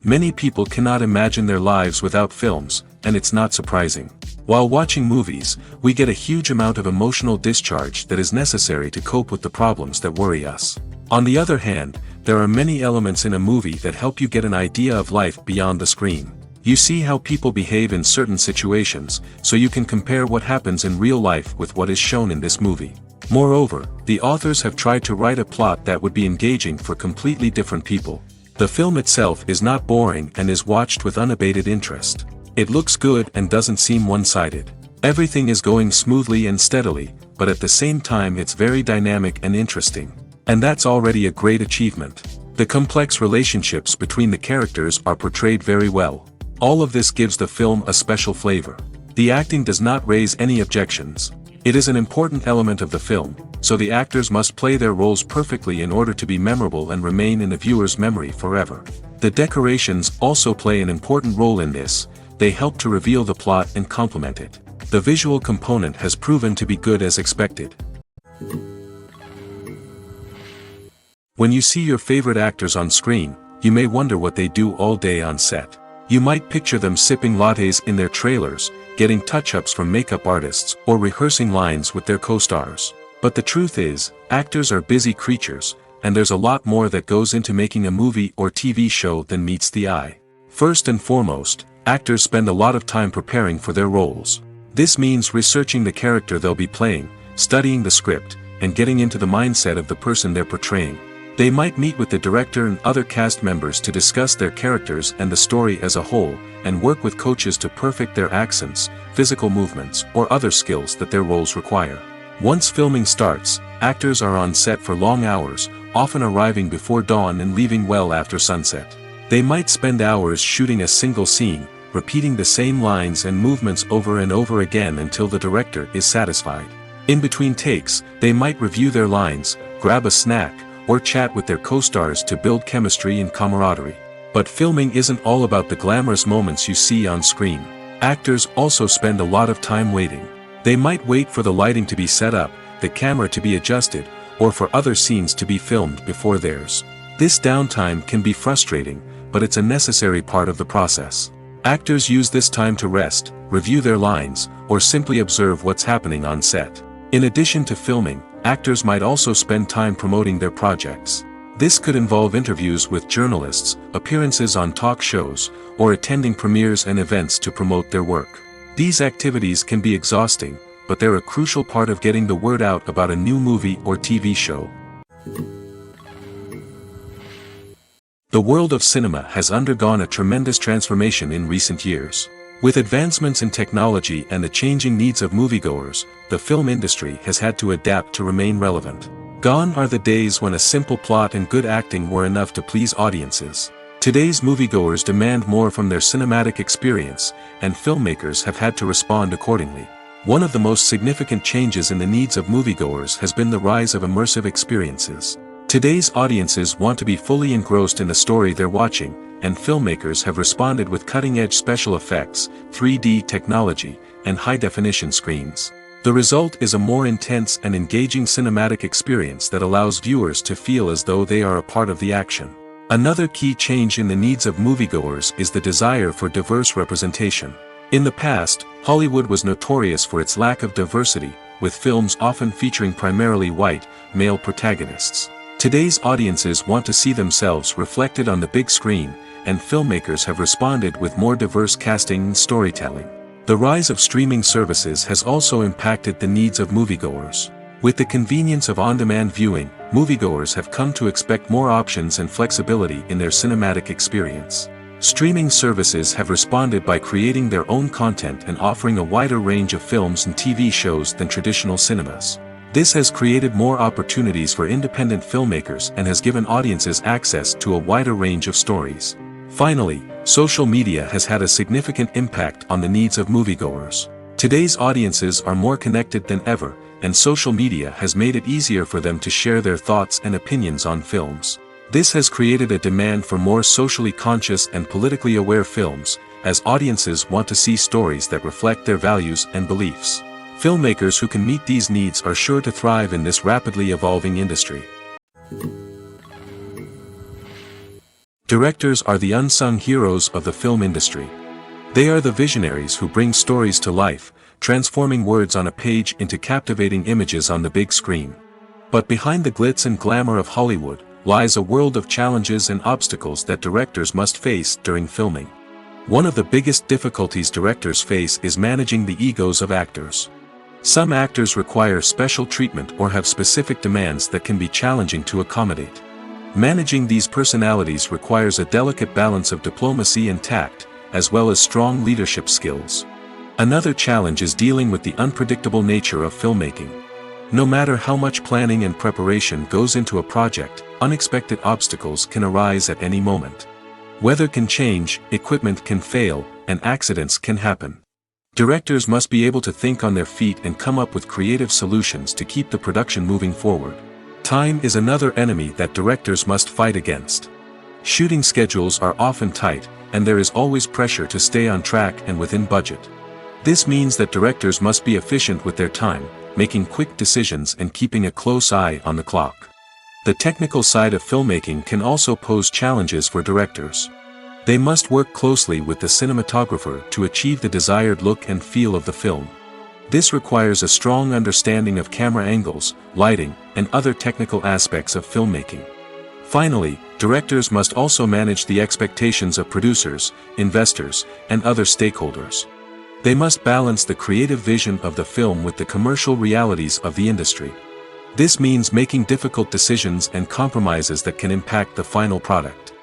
Many people cannot imagine their lives without films, and it's not surprising. While watching movies, we get a huge amount of emotional discharge that is necessary to cope with the problems that worry us. On the other hand, there are many elements in a movie that help you get an idea of life beyond the screen. You see how people behave in certain situations, so you can compare what happens in real life with what is shown in this movie. Moreover, the authors have tried to write a plot that would be engaging for completely different people. The film itself is not boring and is watched with unabated interest. It looks good and doesn't seem one-sided. Everything is going smoothly and steadily, but at the same time it's very dynamic and interesting. And that's already a great achievement. The complex relationships between the characters are portrayed very well. All of this gives the film a special flavor. The acting does not raise any objections. It is an important element of the film, so the actors must play their roles perfectly in order to be memorable and remain in the viewer's memory forever. The decorations also play an important role in this. They help to reveal the plot and complement it. The visual component has proven to be good as expected. When you see your favorite actors on screen, you may wonder what they do all day on set. You might picture them sipping lattes in their trailers, getting touch-ups from makeup artists, or rehearsing lines with their co-stars. But the truth is, actors are busy creatures, and there's a lot more that goes into making a movie or TV show than meets the eye. First and foremost, actors spend a lot of time preparing for their roles. This means researching the character they'll be playing, studying the script, and getting into the mindset of the person they're portraying. They might meet with the director and other cast members to discuss their characters and the story as a whole, and work with coaches to perfect their accents, physical movements, or other skills that their roles require. Once filming starts, actors are on set for long hours, often arriving before dawn and leaving well after sunset. They might spend hours shooting a single scene, repeating the same lines and movements over and over again until the director is satisfied. In between takes, they might review their lines, grab a snack, or chat with their co-stars to build chemistry and camaraderie. But filming isn't all about the glamorous moments you see on screen. Actors also spend a lot of time waiting. They might wait for the lighting to be set up, the camera to be adjusted, or for other scenes to be filmed before theirs. This downtime can be frustrating, but it's a necessary part of the process. Actors use this time to rest, review their lines, or simply observe what's happening on set. In addition to filming, actors might also spend time promoting their projects. This could involve interviews with journalists, appearances on talk shows, or attending premieres and events to promote their work. These activities can be exhausting, but they're a crucial part of getting the word out about a new movie or TV show. The world of cinema has undergone a tremendous transformation in recent years. With advancements in technology and the changing needs of moviegoers, the film industry has had to adapt to remain relevant. Gone are the days when a simple plot and good acting were enough to please audiences. Today's moviegoers demand more from their cinematic experience, and filmmakers have had to respond accordingly. One of the most significant changes in the needs of moviegoers has been the rise of immersive experiences. Today's audiences want to be fully engrossed in the story they're watching, and filmmakers have responded with cutting-edge special effects, 3D technology, and high-definition screens. The result is a more intense and engaging cinematic experience that allows viewers to feel as though they are a part of the action. Another key change in the needs of moviegoers is the desire for diverse representation. In the past, Hollywood was notorious for its lack of diversity, with films often featuring primarily white, male protagonists. Today's audiences want to see themselves reflected on the big screen, and filmmakers have responded with more diverse casting and storytelling. The rise of streaming services has also impacted the needs of moviegoers. With the convenience of on-demand viewing, moviegoers have come to expect more options and flexibility in their cinematic experience. Streaming services have responded by creating their own content and offering a wider range of films and TV shows than traditional cinemas. This has created more opportunities for independent filmmakers and has given audiences access to a wider range of stories. Finally, social media has had a significant impact on the needs of moviegoers. Today's audiences are more connected than ever, and social media has made it easier for them to share their thoughts and opinions on films. This has created a demand for more socially conscious and politically aware films, as audiences want to see stories that reflect their values and beliefs. Filmmakers who can meet these needs are sure to thrive in this rapidly evolving industry. Directors are the unsung heroes of the film industry. They are the visionaries who bring stories to life, transforming words on a page into captivating images on the big screen. But behind the glitz and glamour of Hollywood lies a world of challenges and obstacles that directors must face during filming. One of the biggest difficulties directors face is managing the egos of actors. Some actors require special treatment or have specific demands that can be challenging to accommodate. Managing these personalities requires a delicate balance of diplomacy and tact, as well as strong leadership skills. Another challenge is dealing with the unpredictable nature of filmmaking. No matter how much planning and preparation goes into a project, unexpected obstacles can arise at any moment. Weather can change, equipment can fail, and accidents can happen. Directors must be able to think on their feet and come up with creative solutions to keep the production moving forward. Time is another enemy that directors must fight against. Shooting schedules are often tight, and there is always pressure to stay on track and within budget. This means that directors must be efficient with their time, making quick decisions and keeping a close eye on the clock. The technical side of filmmaking can also pose challenges for directors. They must work closely with the cinematographer to achieve the desired look and feel of the film. This requires a strong understanding of camera angles, lighting, and other technical aspects of filmmaking. Finally, directors must also manage the expectations of producers, investors, and other stakeholders. They must balance the creative vision of the film with the commercial realities of the industry. This means making difficult decisions and compromises that can impact the final product.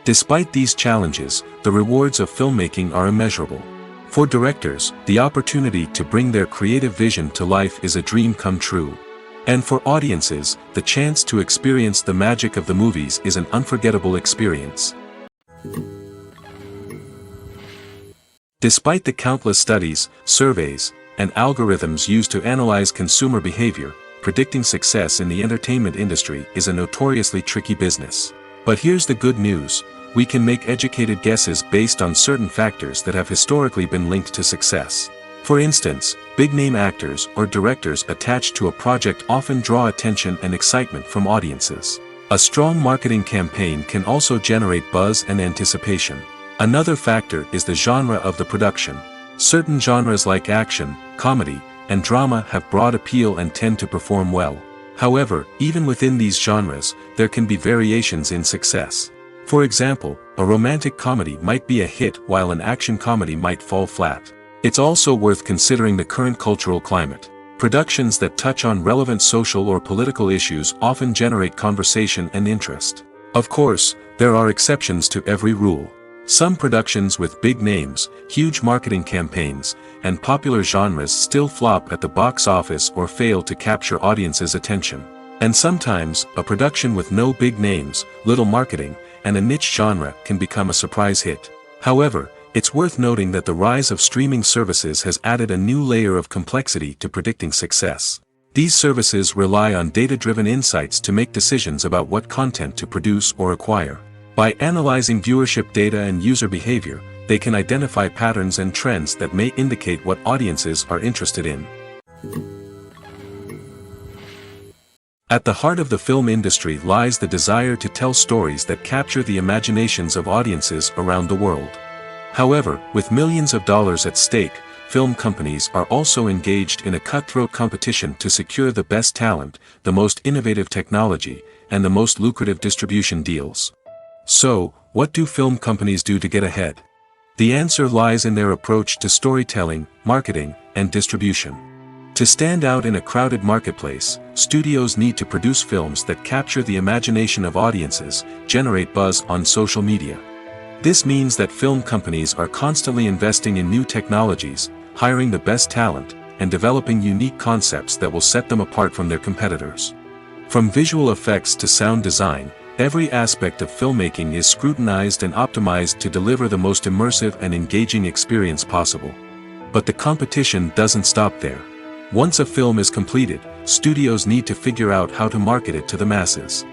Despite these challenges, the rewards of filmmaking are immeasurable. For directors, the opportunity to bring their creative vision to life is a dream come true. And for audiences, the chance to experience the magic of the movies is an unforgettable experience. Despite the countless studies, surveys, and algorithms used to analyze consumer behavior, predicting success in the entertainment industry is a notoriously tricky business. But here's the good news: we can make educated guesses based on certain factors that have historically been linked to success. For instance, big-name actors or directors attached to a project often draw attention and excitement from audiences. A strong marketing campaign can also generate buzz and anticipation. Another factor is the genre of the production. Certain genres like action, comedy, and drama have broad appeal and tend to perform well. However, even within these genres, there can be variations in success. For example, a romantic comedy might be a hit while an action comedy might fall flat. It's also worth considering the current cultural climate. Productions that touch on relevant social or political issues often generate conversation and interest. Of course, there are exceptions to every rule. Some productions with big names, huge marketing campaigns, and popular genres still flop at the box office or fail to capture audiences' attention. And sometimes, a production with no big names, little marketing, and a niche genre can become a surprise hit. However, it's worth noting that the rise of streaming services has added a new layer of complexity to predicting success. These services rely on data-driven insights to make decisions about what content to produce or acquire. By analyzing viewership data and user behavior, they can identify patterns and trends that may indicate what audiences are interested in. At the heart of the film industry lies the desire to tell stories that capture the imaginations of audiences around the world. However, with millions of dollars at stake, film companies are also engaged in a cutthroat competition to secure the best talent, the most innovative technology, and the most lucrative distribution deals. So, what do film companies do to get ahead? The answer lies in their approach to storytelling, marketing, and distribution. To stand out in a crowded marketplace, studios need to produce films that capture the imagination of audiences, generate buzz on social media. This means that film companies are constantly investing in new technologies, hiring the best talent, and developing unique concepts that will set them apart from their competitors. From visual effects to sound design, every aspect of filmmaking is scrutinized and optimized to deliver the most immersive and engaging experience possible. But the competition doesn't stop there. Once a film is completed, studios need to figure out how to market it to the masses.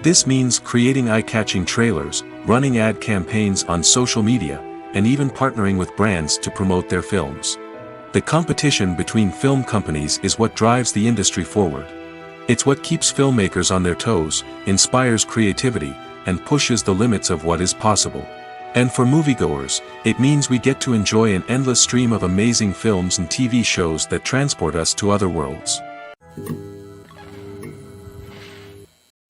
This means creating eye-catching trailers, running ad campaigns on social media, and even partnering with brands to promote their films. The competition between film companies is what drives the industry forward. It's what keeps filmmakers on their toes, inspires creativity, and pushes the limits of what is possible. And for moviegoers, it means we get to enjoy an endless stream of amazing films and TV shows that transport us to other worlds.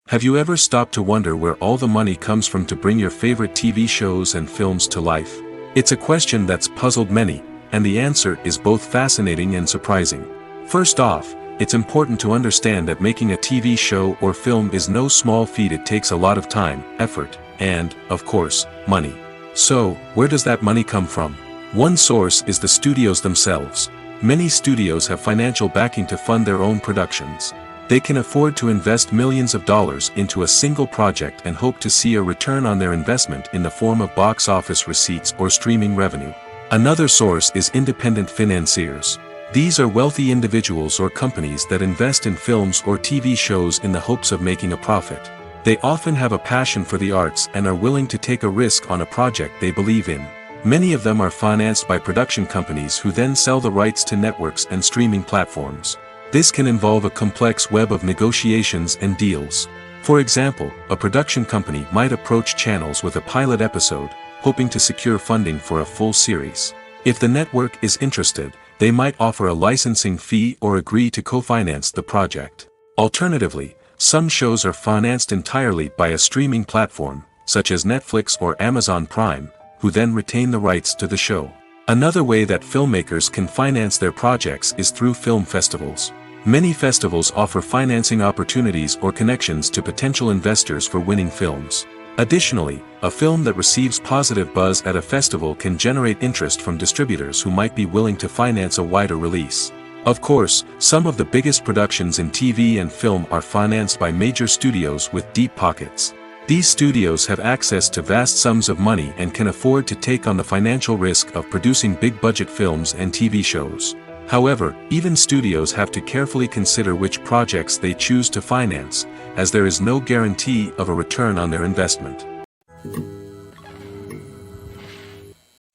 Have you ever stopped to wonder where all the money comes from to bring your favorite TV shows and films to life? It's a question that's puzzled many, and the answer is both fascinating and surprising. First off, it's important to understand that making a TV show or film is no small feat. It takes a lot of time, effort, and, of course, money. So, where does that money come from? One source is the studios themselves. Many studios have financial backing to fund their own productions. They can afford to invest millions of dollars into a single project and hope to see a return on their investment in the form of box office receipts or streaming revenue. Another source is independent financiers. These are wealthy individuals or companies that invest in films or TV shows in the hopes of making a profit. They often have a passion for the arts and are willing to take a risk on a project they believe in. Many of them are financed by production companies who then sell the rights to networks and streaming platforms. This can involve a complex web of negotiations and deals. For example, a production company might approach channels with a pilot episode, hoping to secure funding for a full series. If the network is interested, they might offer a licensing fee or agree to co-finance the project. Alternatively, some shows are financed entirely by a streaming platform, such as Netflix or Amazon Prime, who then retain the rights to the show. Another way that filmmakers can finance their projects is through film festivals. Many festivals offer financing opportunities or connections to potential investors for winning films. Additionally, a film that receives positive buzz at a festival can generate interest from distributors who might be willing to finance a wider release. Of course, some of the biggest productions in TV and film are financed by major studios with deep pockets. These studios have access to vast sums of money and can afford to take on the financial risk of producing big-budget films and TV shows. However, even studios have to carefully consider which projects they choose to finance, as there is no guarantee of a return on their investment.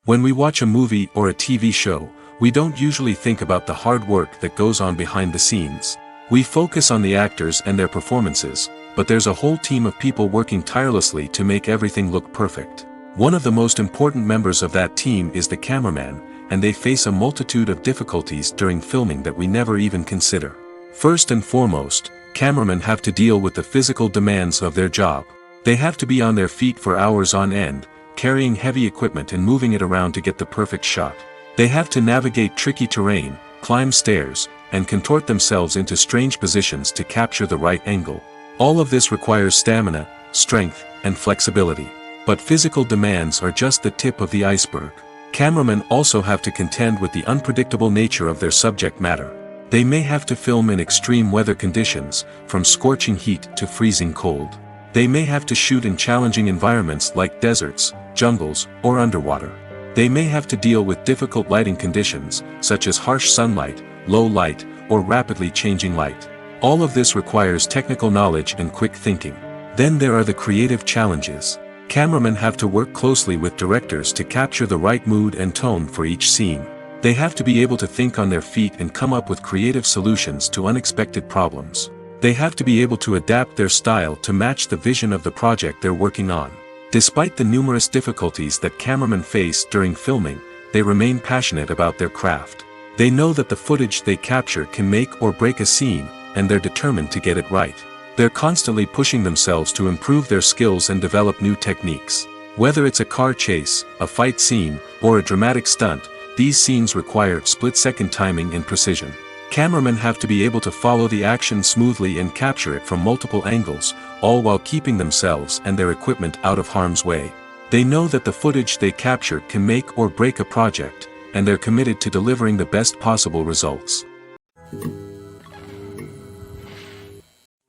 When we watch a movie or a TV show, we don't usually think about the hard work that goes on behind the scenes. We focus on the actors and their performances, but there's a whole team of people working tirelessly to make everything look perfect. One of the most important members of that team is the cameraman, and they face a multitude of difficulties during filming that we never even consider. First and foremost, cameramen have to deal with the physical demands of their job. They have to be on their feet for hours on end, carrying heavy equipment and moving it around to get the perfect shot. They have to navigate tricky terrain, climb stairs, and contort themselves into strange positions to capture the right angle. All of this requires stamina, strength, and flexibility. But physical demands are just the tip of the iceberg. Cameramen also have to contend with the unpredictable nature of their subject matter. They may have to film in extreme weather conditions, from scorching heat to freezing cold. They may have to shoot in challenging environments like deserts, jungles, or underwater. They may have to deal with difficult lighting conditions, such as harsh sunlight, low light, or rapidly changing light. All of this requires technical knowledge and quick thinking. Then there are the creative challenges. Cameramen have to work closely with directors to capture the right mood and tone for each scene. They have to be able to think on their feet and come up with creative solutions to unexpected problems. They have to be able to adapt their style to match the vision of the project they're working on. Despite the numerous difficulties that cameramen face during filming, they remain passionate about their craft. They know that the footage they capture can make or break a scene, and they're determined to get it right. They're constantly pushing themselves to improve their skills and develop new techniques. Whether it's a car chase, a fight scene, or a dramatic stunt, these scenes require split-second timing and precision. Cameramen have to be able to follow the action smoothly and capture it from multiple angles, all while keeping themselves and their equipment out of harm's way. They know that the footage they capture can make or break a project, and they're committed to delivering the best possible results.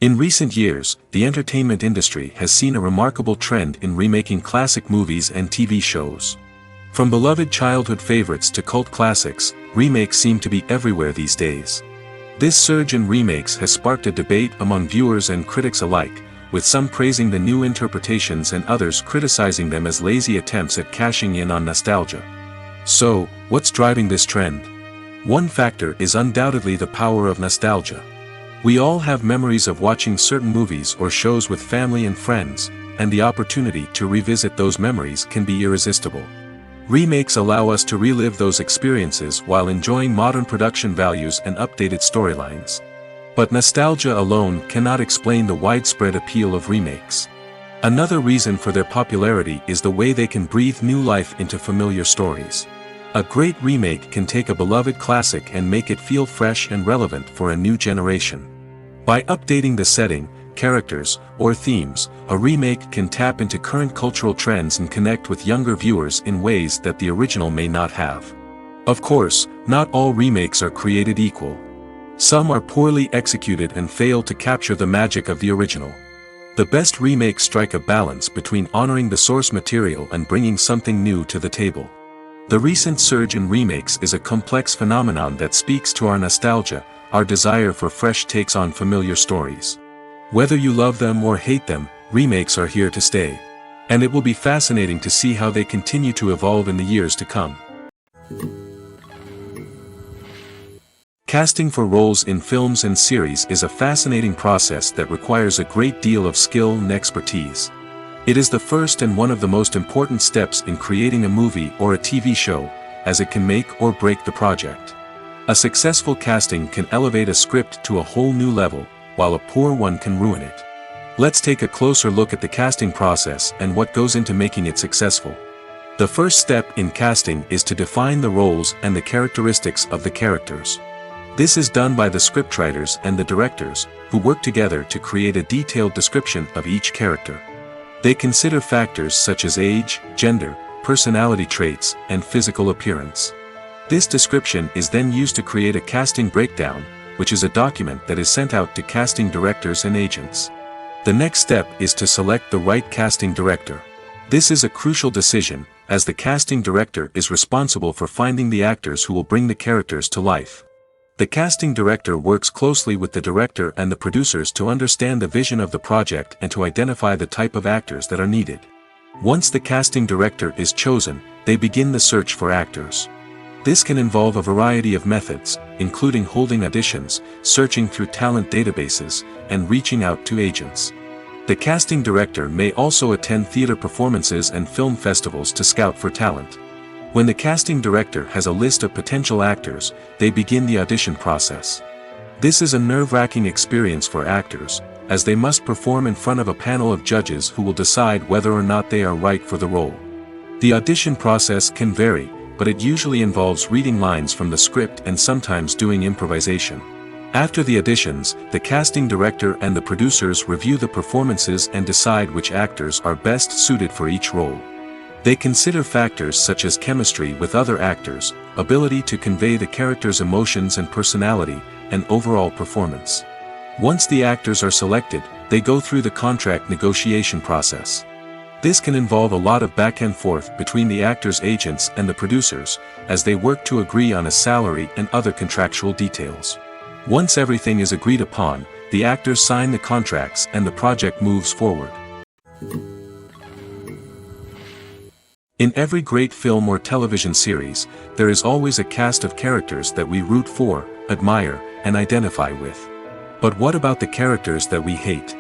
In recent years, the entertainment industry has seen a remarkable trend in remaking classic movies and TV shows. From beloved childhood favorites to cult classics, remakes seem to be everywhere these days. This surge in remakes has sparked a debate among viewers and critics alike, with some praising the new interpretations and others criticizing them as lazy attempts at cashing in on nostalgia. So, what's driving this trend? One factor is undoubtedly the power of nostalgia. We all have memories of watching certain movies or shows with family and friends, and the opportunity to revisit those memories can be irresistible. Remakes allow us to relive those experiences while enjoying modern production values and updated storylines. But nostalgia alone cannot explain the widespread appeal of remakes. Another reason for their popularity is the way they can breathe new life into familiar stories. A great remake can take a beloved classic and make it feel fresh and relevant for a new generation. By updating the setting, characters, or themes, a remake can tap into current cultural trends and connect with younger viewers in ways that the original may not have. Of course, not all remakes are created equal. Some are poorly executed and fail to capture the magic of the original. The best remakes strike a balance between honoring the source material and bringing something new to the table. The recent surge in remakes is a complex phenomenon that speaks to our nostalgia, our desire for fresh takes on familiar stories. Whether you love them or hate them, remakes are here to stay. And it will be fascinating to see how they continue to evolve in the years to come. Casting for roles in films and series is a fascinating process that requires a great deal of skill and expertise. It is the first and one of the most important steps in creating a movie or a TV show, as it can make or break the project. A successful casting can elevate a script to a whole new level, while a poor one can ruin it. Let's take a closer look at the casting process and what goes into making it successful. The first step in casting is to define the roles and the characteristics of the characters. This is done by the scriptwriters and the directors, who work together to create a detailed description of each character. They consider factors such as age, gender, personality traits, and physical appearance. This description is then used to create a casting breakdown, which is a document that is sent out to casting directors and agents. The next step is to select the right casting director. This is a crucial decision, as the casting director is responsible for finding the actors who will bring the characters to life. The casting director works closely with the director and the producers to understand the vision of the project and to identify the type of actors that are needed. Once the casting director is chosen, they begin the search for actors. This can involve a variety of methods, including holding auditions, searching through talent databases, and reaching out to agents. The casting director may also attend theater performances and film festivals to scout for talent. When the casting director has a list of potential actors, they begin the audition process. This is a nerve-wracking experience for actors, as they must perform in front of a panel of judges who will decide whether or not they are right for the role. The audition process can vary, but it usually involves reading lines from the script and sometimes doing improvisation. After the auditions, the casting director and the producers review the performances and decide which actors are best suited for each role. They consider factors such as chemistry with other actors, ability to convey the character's emotions and personality, and overall performance. Once the actors are selected, they go through the contract negotiation process. This can involve a lot of back and forth between the actors' agents and the producers, as they work to agree on a salary and other contractual details. Once everything is agreed upon, the actors sign the contracts and the project moves forward. In every great film or television series, there is always a cast of characters that we root for, admire, and identify with. But what about the characters that we hate?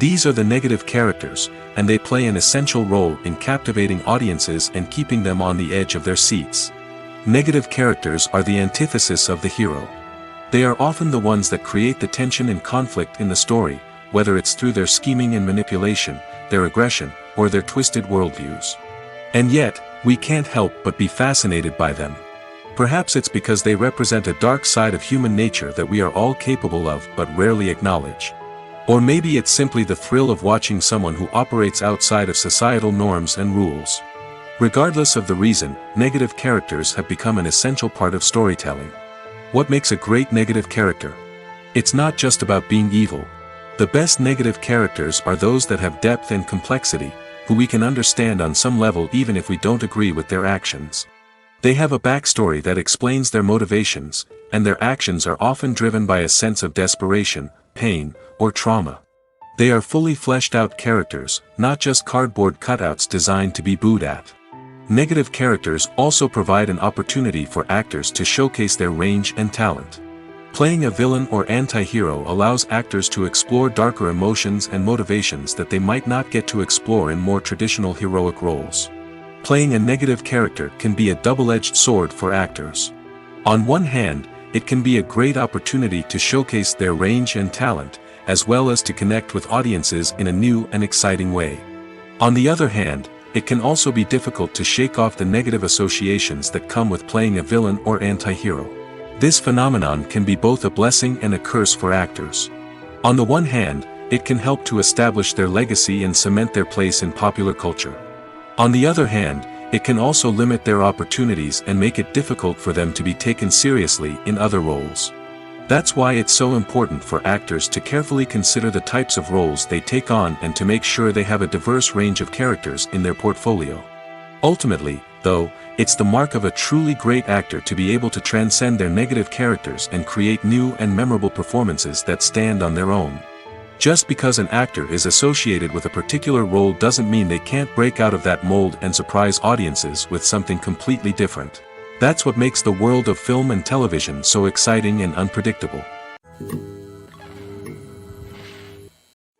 These are the negative characters, and they play an essential role in captivating audiences and keeping them on the edge of their seats. Negative characters are the antithesis of the hero. They are often the ones that create the tension and conflict in the story, whether it's through their scheming and manipulation, their aggression, or their twisted worldviews. And yet, we can't help but be fascinated by them. Perhaps it's because they represent a dark side of human nature that we are all capable of but rarely acknowledge. Or maybe it's simply the thrill of watching someone who operates outside of societal norms and rules. Regardless of the reason, negative characters have become an essential part of storytelling. What makes a great negative character? It's not just about being evil. The best negative characters are those that have depth and complexity, who we can understand on some level even if we don't agree with their actions. They have a backstory that explains their motivations, and their actions are often driven by a sense of desperation, pain, or trauma. They are fully fleshed out characters, not just cardboard cutouts designed to be booed at. Negative characters also provide an opportunity for actors to showcase their range and talent. Playing a villain or anti-hero allows actors to explore darker emotions and motivations that they might not get to explore in more traditional heroic roles. Playing a negative character can be a double-edged sword for actors. On one hand, it can be a great opportunity to showcase their range and talent, as well as to connect with audiences in a new and exciting way. On the other hand, it can also be difficult to shake off the negative associations that come with playing a villain or anti-hero. This phenomenon can be both a blessing and a curse for actors. On the one hand, it can help to establish their legacy and cement their place in popular culture. On the other hand, it can also limit their opportunities and make it difficult for them to be taken seriously in other roles. That's why it's so important for actors to carefully consider the types of roles they take on and to make sure they have a diverse range of characters in their portfolio. Ultimately, though, it's the mark of a truly great actor to be able to transcend their negative characters and create new and memorable performances that stand on their own. Just because an actor is associated with a particular role doesn't mean they can't break out of that mold and surprise audiences with something completely different. That's what makes the world of film and television so exciting and unpredictable.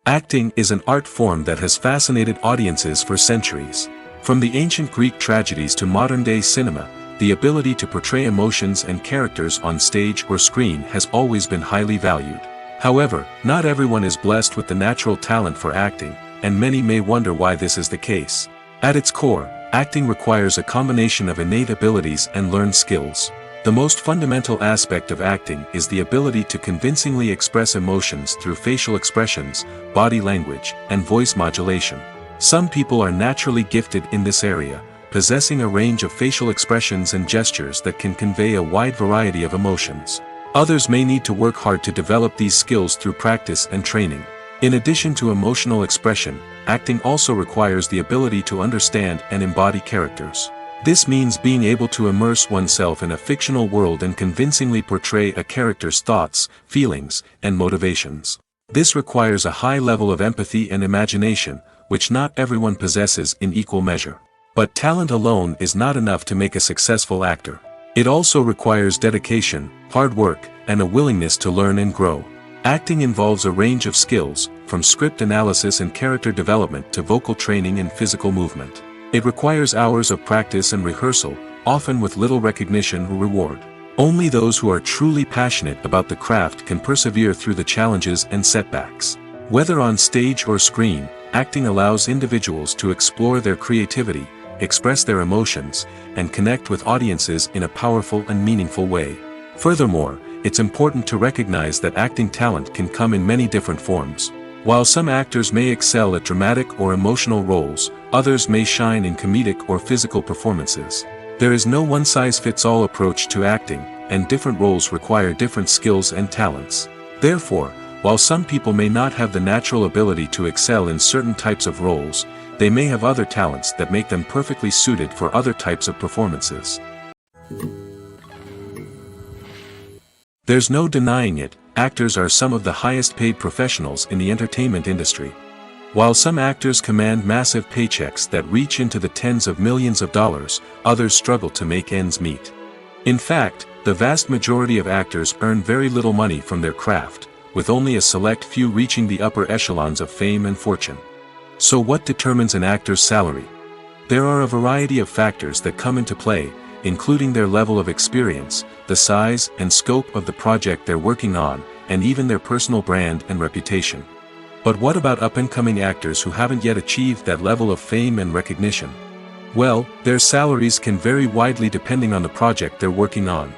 Acting is an art form that has fascinated audiences for centuries. From the ancient Greek tragedies to modern-day cinema, the ability to portray emotions and characters on stage or screen has always been highly valued. However, not everyone is blessed with the natural talent for acting, and many may wonder why this is the case. At its core, acting requires a combination of innate abilities and learned skills. The most fundamental aspect of acting is the ability to convincingly express emotions through facial expressions, body language, and voice modulation. Some people are naturally gifted in this area, possessing a range of facial expressions and gestures that can convey a wide variety of emotions. Others may need to work hard to develop these skills through practice and training. In addition to emotional expression, acting also requires the ability to understand and embody characters. This means being able to immerse oneself in a fictional world and convincingly portray a character's thoughts, feelings, and motivations. This requires a high level of empathy and imagination, which not everyone possesses in equal measure. But talent alone is not enough to make a successful actor. It also requires dedication, hard work, and a willingness to learn and grow. Acting involves a range of skills, from script analysis and character development to vocal training and physical movement. It requires hours of practice and rehearsal, often with little recognition or reward. Only those who are truly passionate about the craft can persevere through the challenges and setbacks. Whether on stage or screen, acting allows individuals to explore their creativity, express their emotions, and connect with audiences in a powerful and meaningful way. Furthermore, it's important to recognize that acting talent can come in many different forms. While some actors may excel at dramatic or emotional roles, others may shine in comedic or physical performances. There is no one-size-fits-all approach to acting, and different roles require different skills and talents. Therefore, while some people may not have the natural ability to excel in certain types of roles, they may have other talents that make them perfectly suited for other types of performances. There's no denying it, actors are some of the highest paid professionals in the entertainment industry. While some actors command massive paychecks that reach into the tens of millions of dollars, others struggle to make ends meet. In fact, the vast majority of actors earn very little money from their craft, with only a select few reaching the upper echelons of fame and fortune. So what determines an actor's salary? There are a variety of factors that come into play, including their level of experience, the size and scope of the project they're working on, and even their personal brand and reputation. But what about up-and-coming actors who haven't yet achieved that level of fame and recognition? Well, their salaries can vary widely depending on the project they're working on.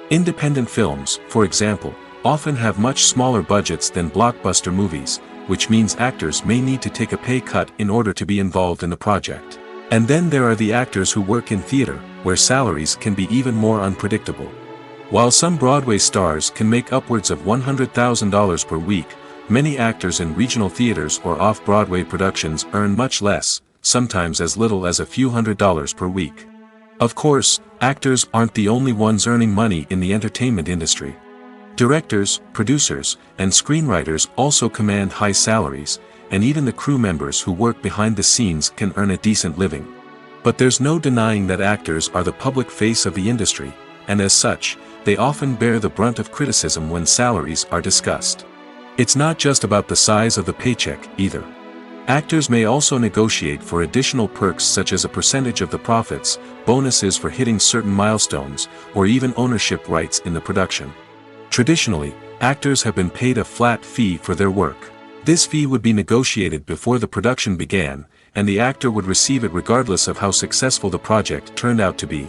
Independent films, for example, often have much smaller budgets than blockbuster movies, which means actors may need to take a pay cut in order to be involved in the project. And then there are the actors who work in theater, where salaries can be even more unpredictable. While some Broadway stars can make upwards of $100,000 per week, many actors in regional theaters or off-Broadway productions earn much less, sometimes as little as a few $100s per week. Of course, actors aren't the only ones earning money in the entertainment industry. Directors, producers, and screenwriters also command high salaries, and even the crew members who work behind the scenes can earn a decent living. But there's no denying that actors are the public face of the industry, and as such, they often bear the brunt of criticism when salaries are discussed. It's not just about the size of the paycheck, either. Actors may also negotiate for additional perks such as a percentage of the profits, bonuses for hitting certain milestones, or even ownership rights in the production. Traditionally, actors have been paid a flat fee for their work. This fee would be negotiated before the production began, and the actor would receive it regardless of how successful the project turned out to be.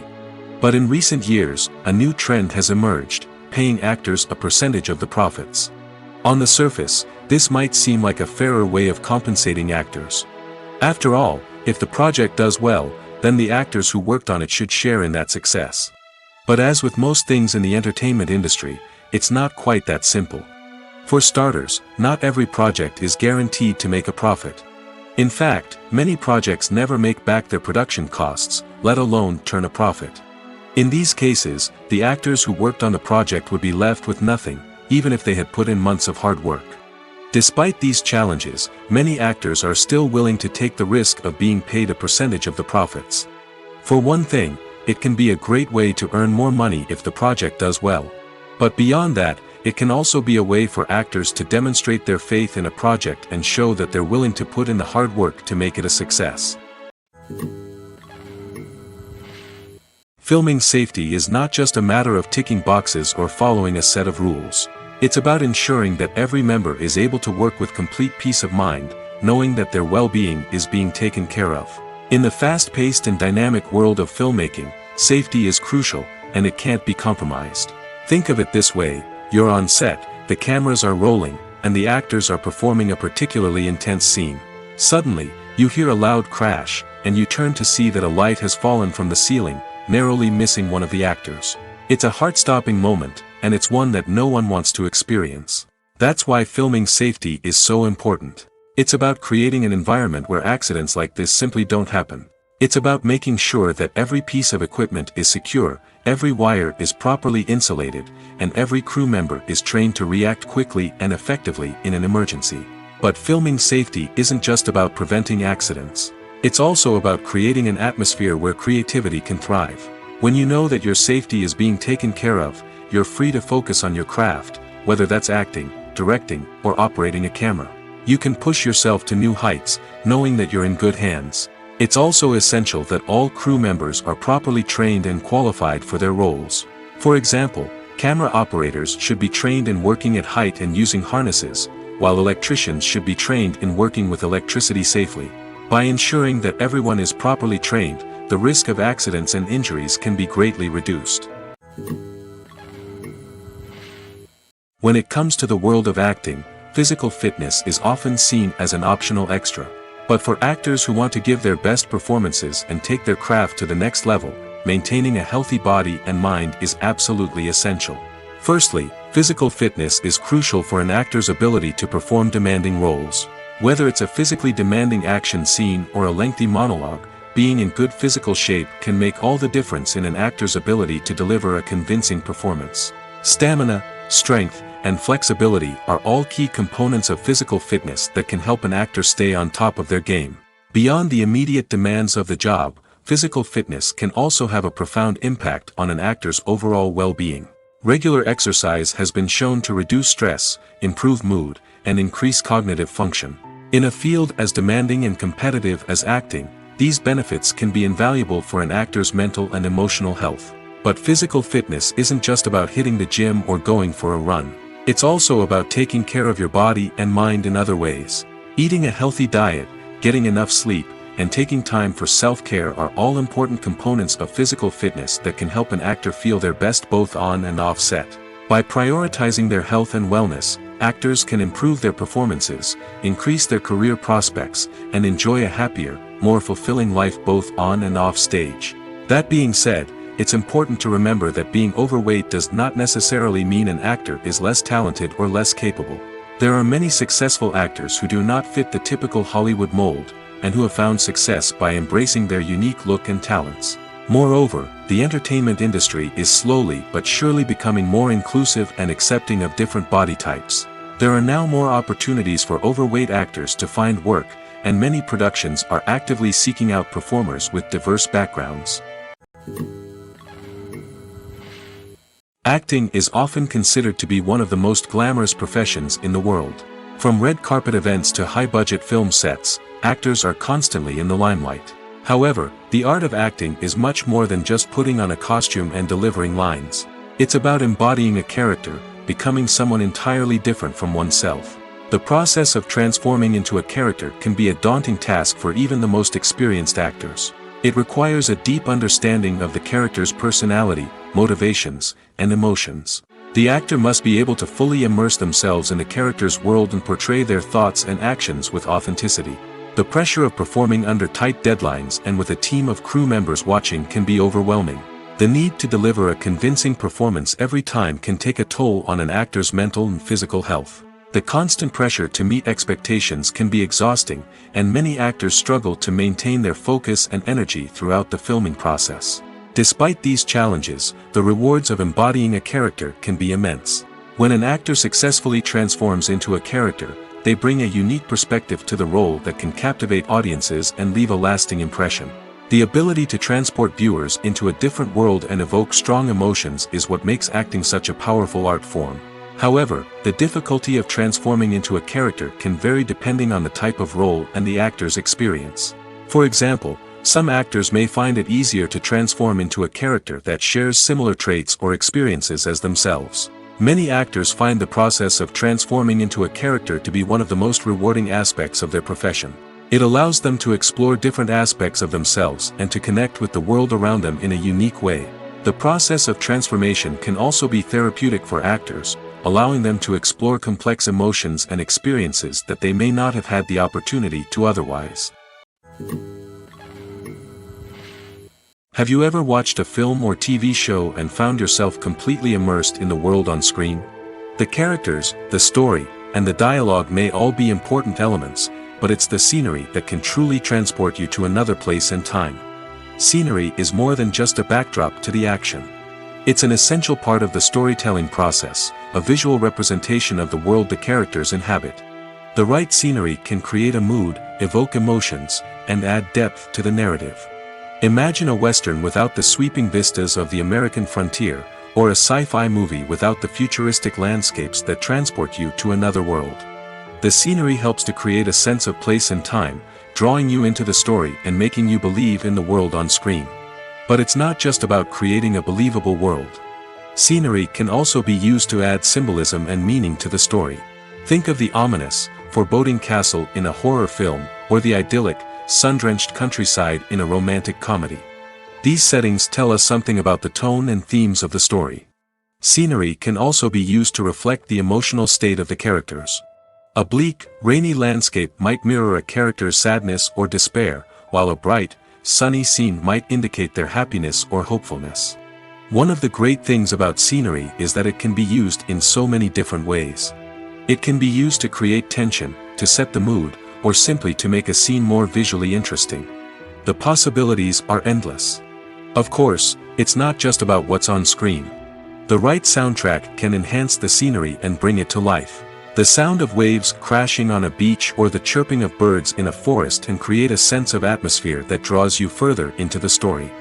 But in recent years, a new trend has emerged, paying actors a percentage of the profits. On the surface, this might seem like a fairer way of compensating actors. After all, if the project does well, then the actors who worked on it should share in that success. But as with most things in the entertainment industry, it's not quite that simple. For starters, not every project is guaranteed to make a profit. In fact, many projects never make back their production costs, let alone turn a profit. In these cases, the actors who worked on the project would be left with nothing, even if they had put in months of hard work. Despite these challenges, many actors are still willing to take the risk of being paid a percentage of the profits. For one thing, it can be a great way to earn more money if the project does well. But beyond that, it can also be a way for actors to demonstrate their faith in a project and show that they're willing to put in the hard work to make it a success. Filming safety is not just a matter of ticking boxes or following a set of rules. It's about ensuring that every member is able to work with complete peace of mind, knowing that their well-being is being taken care of. In the fast-paced and dynamic world of filmmaking, safety is crucial, and it can't be compromised. Think of it this way: you're on set, the cameras are rolling, and the actors are performing a particularly intense scene. Suddenly, you hear a loud crash, and you turn to see that a light has fallen from the ceiling, narrowly missing one of the actors. It's a heart-stopping moment, and it's one that no one wants to experience. That's why filming safety is so important. It's about creating an environment where accidents like this simply don't happen. It's about making sure that every piece of equipment is secure, every wire is properly insulated, and every crew member is trained to react quickly and effectively in an emergency. But filming safety isn't just about preventing accidents. It's also about creating an atmosphere where creativity can thrive. When you know that your safety is being taken care of, you're free to focus on your craft, whether that's acting, directing, or operating a camera. You can push yourself to new heights, knowing that you're in good hands. It's also essential that all crew members are properly trained and qualified for their roles. For example, camera operators should be trained in working at height and using harnesses, while electricians should be trained in working with electricity safely. By ensuring that everyone is properly trained, the risk of accidents and injuries can be greatly reduced. When it comes to the world of acting, physical fitness is often seen as an optional extra. But for actors who want to give their best performances and take their craft to the next level, maintaining a healthy body and mind is absolutely essential. Firstly, physical fitness is crucial for an actor's ability to perform demanding roles. Whether it's a physically demanding action scene or a lengthy monologue, being in good physical shape can make all the difference in an actor's ability to deliver a convincing performance. Stamina, strength, and flexibility are all key components of physical fitness that can help an actor stay on top of their game. Beyond the immediate demands of the job, physical fitness can also have a profound impact on an actor's overall well-being. Regular exercise has been shown to reduce stress, improve mood, and increase cognitive function. In a field as demanding and competitive as acting, these benefits can be invaluable for an actor's mental and emotional health. But physical fitness isn't just about hitting the gym or going for a run. It's also about taking care of your body and mind in other ways. Eating a healthy diet, getting enough sleep, and taking time for self-care are all important components of physical fitness that can help an actor feel their best both on and off set. By prioritizing their health and wellness, actors can improve their performances, increase their career prospects, and enjoy a happier, more fulfilling life both on and off stage. That being said, it's important to remember that being overweight does not necessarily mean an actor is less talented or less capable. There are many successful actors who do not fit the typical Hollywood mold, and who have found success by embracing their unique look and talents. Moreover, the entertainment industry is slowly but surely becoming more inclusive and accepting of different body types. There are now more opportunities for overweight actors to find work, and many productions are actively seeking out performers with diverse backgrounds. Acting is often considered to be one of the most glamorous professions in the world. From red carpet events to high-budget film sets, actors are constantly in the limelight. However, the art of acting is much more than just putting on a costume and delivering lines. It's about embodying a character, becoming someone entirely different from oneself. The process of transforming into a character can be a daunting task for even the most experienced actors. It requires a deep understanding of the character's personality, motivations, and emotions. The actor must be able to fully immerse themselves in the character's world and portray their thoughts and actions with authenticity. The pressure of performing under tight deadlines and with a team of crew members watching can be overwhelming. The need to deliver a convincing performance every time can take a toll on an actor's mental and physical health. The constant pressure to meet expectations can be exhausting, and many actors struggle to maintain their focus and energy throughout the filming process. Despite these challenges, the rewards of embodying a character can be immense. When an actor successfully transforms into a character, they bring a unique perspective to the role that can captivate audiences and leave a lasting impression. The ability to transport viewers into a different world and evoke strong emotions is what makes acting such a powerful art form. However, the difficulty of transforming into a character can vary depending on the type of role and the actor's experience. For example, some actors may find it easier to transform into a character that shares similar traits or experiences as themselves. Many actors find the process of transforming into a character to be one of the most rewarding aspects of their profession. It allows them to explore different aspects of themselves and to connect with the world around them in a unique way. The process of transformation can also be therapeutic for actors, allowing them to explore complex emotions and experiences that they may not have had the opportunity to otherwise. Have you ever watched a film or TV show and found yourself completely immersed in the world on screen? The characters, the story, and the dialogue may all be important elements, but it's the scenery that can truly transport you to another place and time. Scenery is more than just a backdrop to the action. It's an essential part of the storytelling process, a visual representation of the world the characters inhabit. The right scenery can create a mood, evoke emotions, and add depth to the narrative. Imagine a Western without the sweeping vistas of the American frontier, or a sci-fi movie without the futuristic landscapes that transport you to another world. The scenery helps to create a sense of place and time, drawing you into the story and making you believe in the world on screen. But it's not just about creating a believable world. Scenery can also be used to add symbolism and meaning to the story. Think of the ominous, foreboding castle in a horror film, or the idyllic, sun-drenched countryside in a romantic comedy. These settings tell us something about the tone and themes of the story. Scenery can also be used to reflect the emotional state of the characters. A bleak, rainy landscape might mirror a character's sadness or despair, while a bright, sunny scene might indicate their happiness or hopefulness. One of the great things about scenery is that it can be used in so many different ways. It can be used to create tension, to set the mood, or simply to make a scene more visually interesting. The possibilities are endless. Of course, it's not just about what's on screen. The right soundtrack can enhance the scenery and bring it to life. The sound of waves crashing on a beach or the chirping of birds in a forest can create a sense of atmosphere that draws you further into the story.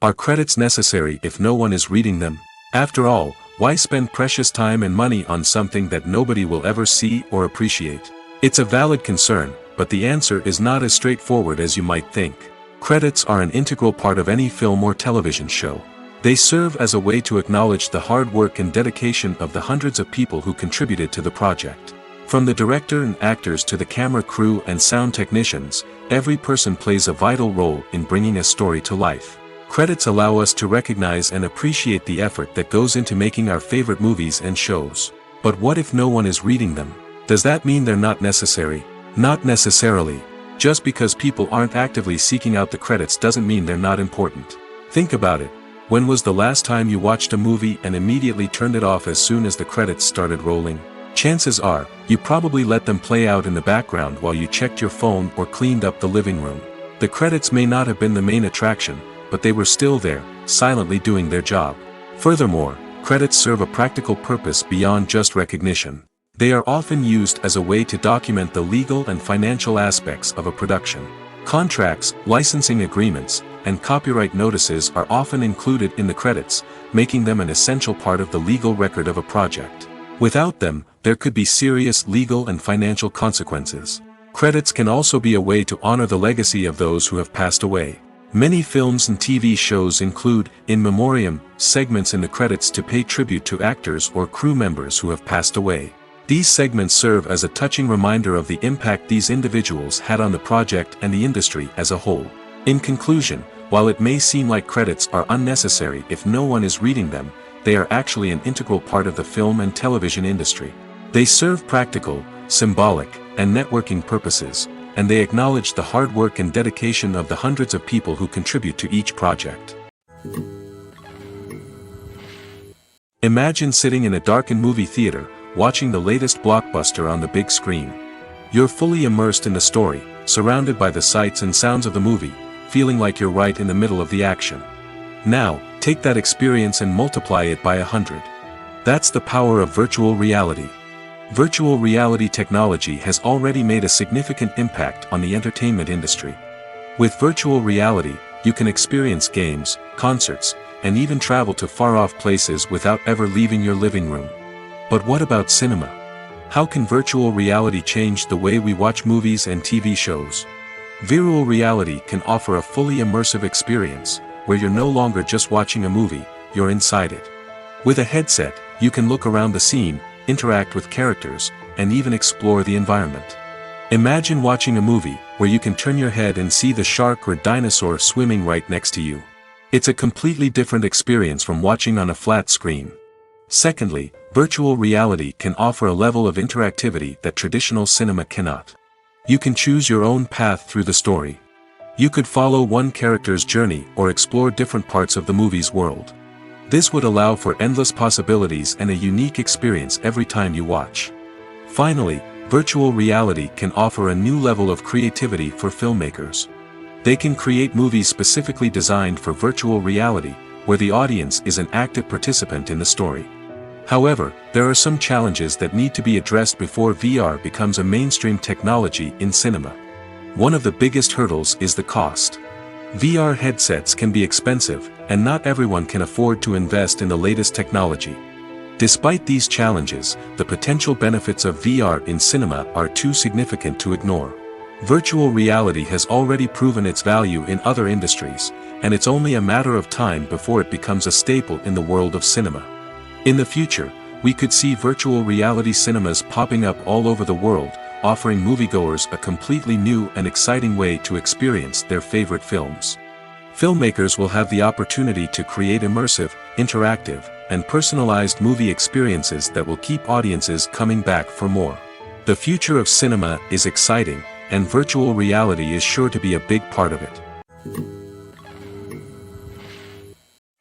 Are credits necessary if no one is reading them? After all, why spend precious time and money on something that nobody will ever see or appreciate? It's a valid concern, but the answer is not as straightforward as you might think. Credits are an integral part of any film or television show. They serve as a way to acknowledge the hard work and dedication of the hundreds of people who contributed to the project. From the director and actors to the camera crew and sound technicians, every person plays a vital role in bringing a story to life. Credits allow us to recognize and appreciate the effort that goes into making our favorite movies and shows. But what if no one is reading them? Does that mean they're not necessary? Not necessarily. Just because people aren't actively seeking out the credits doesn't mean they're not important. Think about it. When was the last time you watched a movie and immediately turned it off as soon as the credits started rolling? Chances are, you probably let them play out in the background while you checked your phone or cleaned up the living room. The credits may not have been the main attraction, but they were still there, silently doing their job. Furthermore, credits serve a practical purpose beyond just recognition. They are often used as a way to document the legal and financial aspects of a production. Contracts, licensing agreements, and copyright notices are often included in the credits, making them an essential part of the legal record of a project. Without them, there could be serious legal and financial consequences. Credits can also be a way to honor the legacy of those who have passed away. Many films and TV shows include, in memoriam, segments in the credits to pay tribute to actors or crew members who have passed away. These segments serve as a touching reminder of the impact these individuals had on the project and the industry as a whole. In conclusion, while it may seem like credits are unnecessary if no one is reading them, they are actually an integral part of the film and television industry. They serve practical, symbolic, and networking purposes, and they acknowledge the hard work and dedication of the hundreds of people who contribute to each project. Imagine sitting in a darkened movie theater, watching the latest blockbuster on the big screen. You're fully immersed in the story, surrounded by the sights and sounds of the movie, feeling like you're right in the middle of the action. Now, take that experience and multiply it by 100. That's the power of virtual reality. Virtual reality technology has already made a significant impact on the entertainment industry. With virtual reality, you can experience games, concerts, and even travel to far-off places without ever leaving your living room. But what about cinema? How can virtual reality change the way we watch movies and TV shows? Virtual reality can offer a fully immersive experience, where you're no longer just watching a movie, you're inside it. With a headset, you can look around the scene, interact with characters, and even explore the environment. Imagine watching a movie where you can turn your head and see the shark or dinosaur swimming right next to you. It's a completely different experience from watching on a flat screen. Secondly, virtual reality can offer a level of interactivity that traditional cinema cannot. You can choose your own path through the story. You could follow one character's journey or explore different parts of the movie's world. This would allow for endless possibilities and a unique experience every time you watch. Finally, virtual reality can offer a new level of creativity for filmmakers. They can create movies specifically designed for virtual reality, where the audience is an active participant in the story. However, there are some challenges that need to be addressed before VR becomes a mainstream technology in cinema. One of the biggest hurdles is the cost. VR headsets can be expensive, and not everyone can afford to invest in the latest technology. Despite these challenges, the potential benefits of VR in cinema are too significant to ignore. Virtual reality has already proven its value in other industries, and it's only a matter of time before it becomes a staple in the world of cinema. In the future, we could see virtual reality cinemas popping up all over the world, offering moviegoers a completely new and exciting way to experience their favorite films. Filmmakers will have the opportunity to create immersive, interactive, and personalized movie experiences that will keep audiences coming back for more. The future of cinema is exciting, and virtual reality is sure to be a big part of it.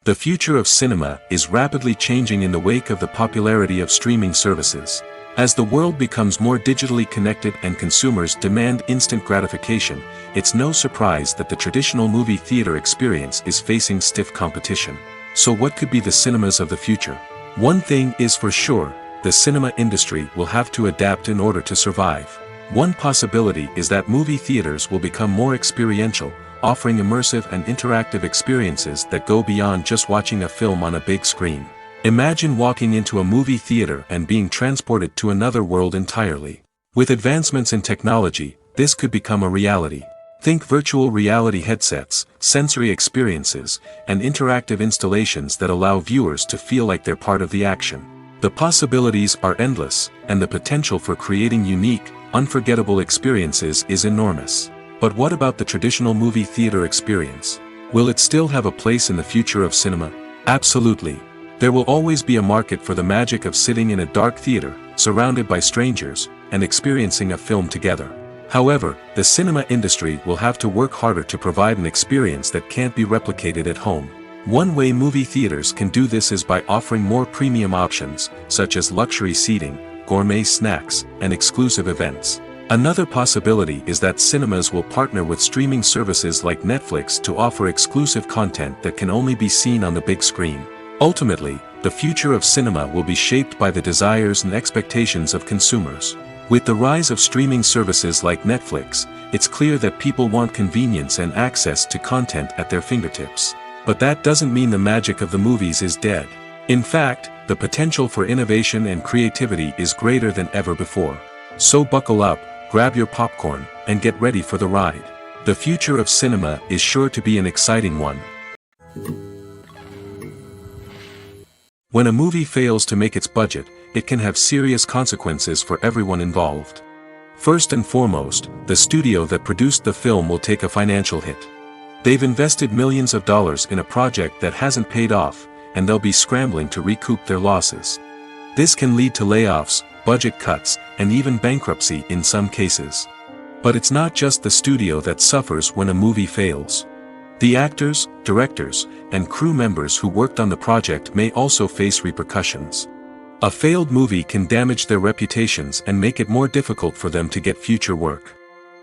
The future of cinema is rapidly changing in the wake of the popularity of streaming services. As the world becomes more digitally connected and consumers demand instant gratification, it's no surprise that the traditional movie theater experience is facing stiff competition. So what could be the cinemas of the future? One thing is for sure, the cinema industry will have to adapt in order to survive. One possibility is that movie theaters will become more experiential, offering immersive and interactive experiences that go beyond just watching a film on a big screen. Imagine walking into a movie theater and being transported to another world entirely. With advancements in technology, this could become a reality. Think virtual reality headsets, sensory experiences, and interactive installations that allow viewers to feel like they're part of the action. The possibilities are endless, and the potential for creating unique, unforgettable experiences is enormous. But what about the traditional movie theater experience? Will it still have a place in the future of cinema? Absolutely. There will always be a market for the magic of sitting in a dark theater, surrounded by strangers, and experiencing a film together. However, the cinema industry will have to work harder to provide an experience that can't be replicated at home. One way movie theaters can do this is by offering more premium options, such as luxury seating, gourmet snacks, and exclusive events. Another possibility is that cinemas will partner with streaming services like Netflix to offer exclusive content that can only be seen on the big screen. Ultimately, the future of cinema will be shaped by the desires and expectations of consumers. With the rise of streaming services like Netflix, it's clear that people want convenience and access to content at their fingertips. But that doesn't mean the magic of the movies is dead. In fact, the potential for innovation and creativity is greater than ever before. So buckle up, grab your popcorn, and get ready for the ride. The future of cinema is sure to be an exciting one. When a movie fails to make its budget, it can have serious consequences for everyone involved. First and foremost, the studio that produced the film will take a financial hit. They've invested millions of dollars in a project that hasn't paid off, and they'll be scrambling to recoup their losses. This can lead to layoffs, budget cuts, and even bankruptcy in some cases. But it's not just the studio that suffers when a movie fails. The actors, directors, and crew members who worked on the project may also face repercussions. A failed movie can damage their reputations and make it more difficult for them to get future work.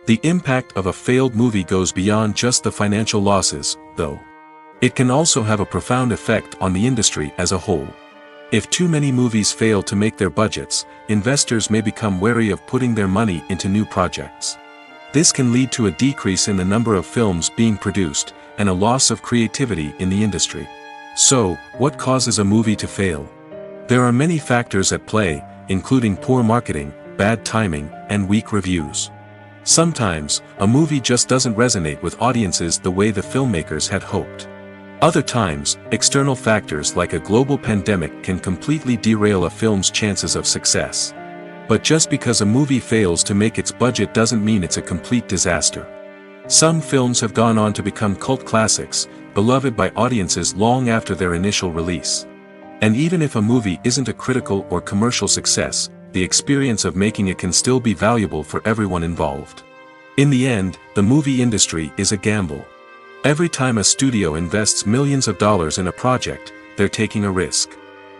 The impact of a failed movie goes beyond just the financial losses, though. It can also have a profound effect on the industry as a whole. If too many movies fail to make their budgets, investors may become wary of putting their money into new projects. This can lead to a decrease in the number of films being produced, and a loss of creativity in the industry. So, what causes a movie to fail? There are many factors at play, including poor marketing, bad timing, and weak reviews. Sometimes, a movie just doesn't resonate with audiences the way the filmmakers had hoped. Other times, external factors like a global pandemic can completely derail a film's chances of success. But just because a movie fails to make its budget doesn't mean it's a complete disaster. Some films have gone on to become cult classics, beloved by audiences long after their initial release. And even if a movie isn't a critical or commercial success, the experience of making it can still be valuable for everyone involved. In the end, the movie industry is a gamble. Every time a studio invests millions of dollars in a project, they're taking a risk.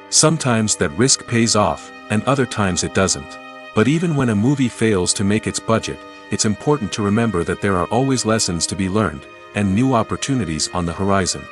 Sometimes that risk pays off, and other times it doesn't. But even when a movie fails to make its budget, it's important to remember that there are always lessons to be learned, and new opportunities on the horizon.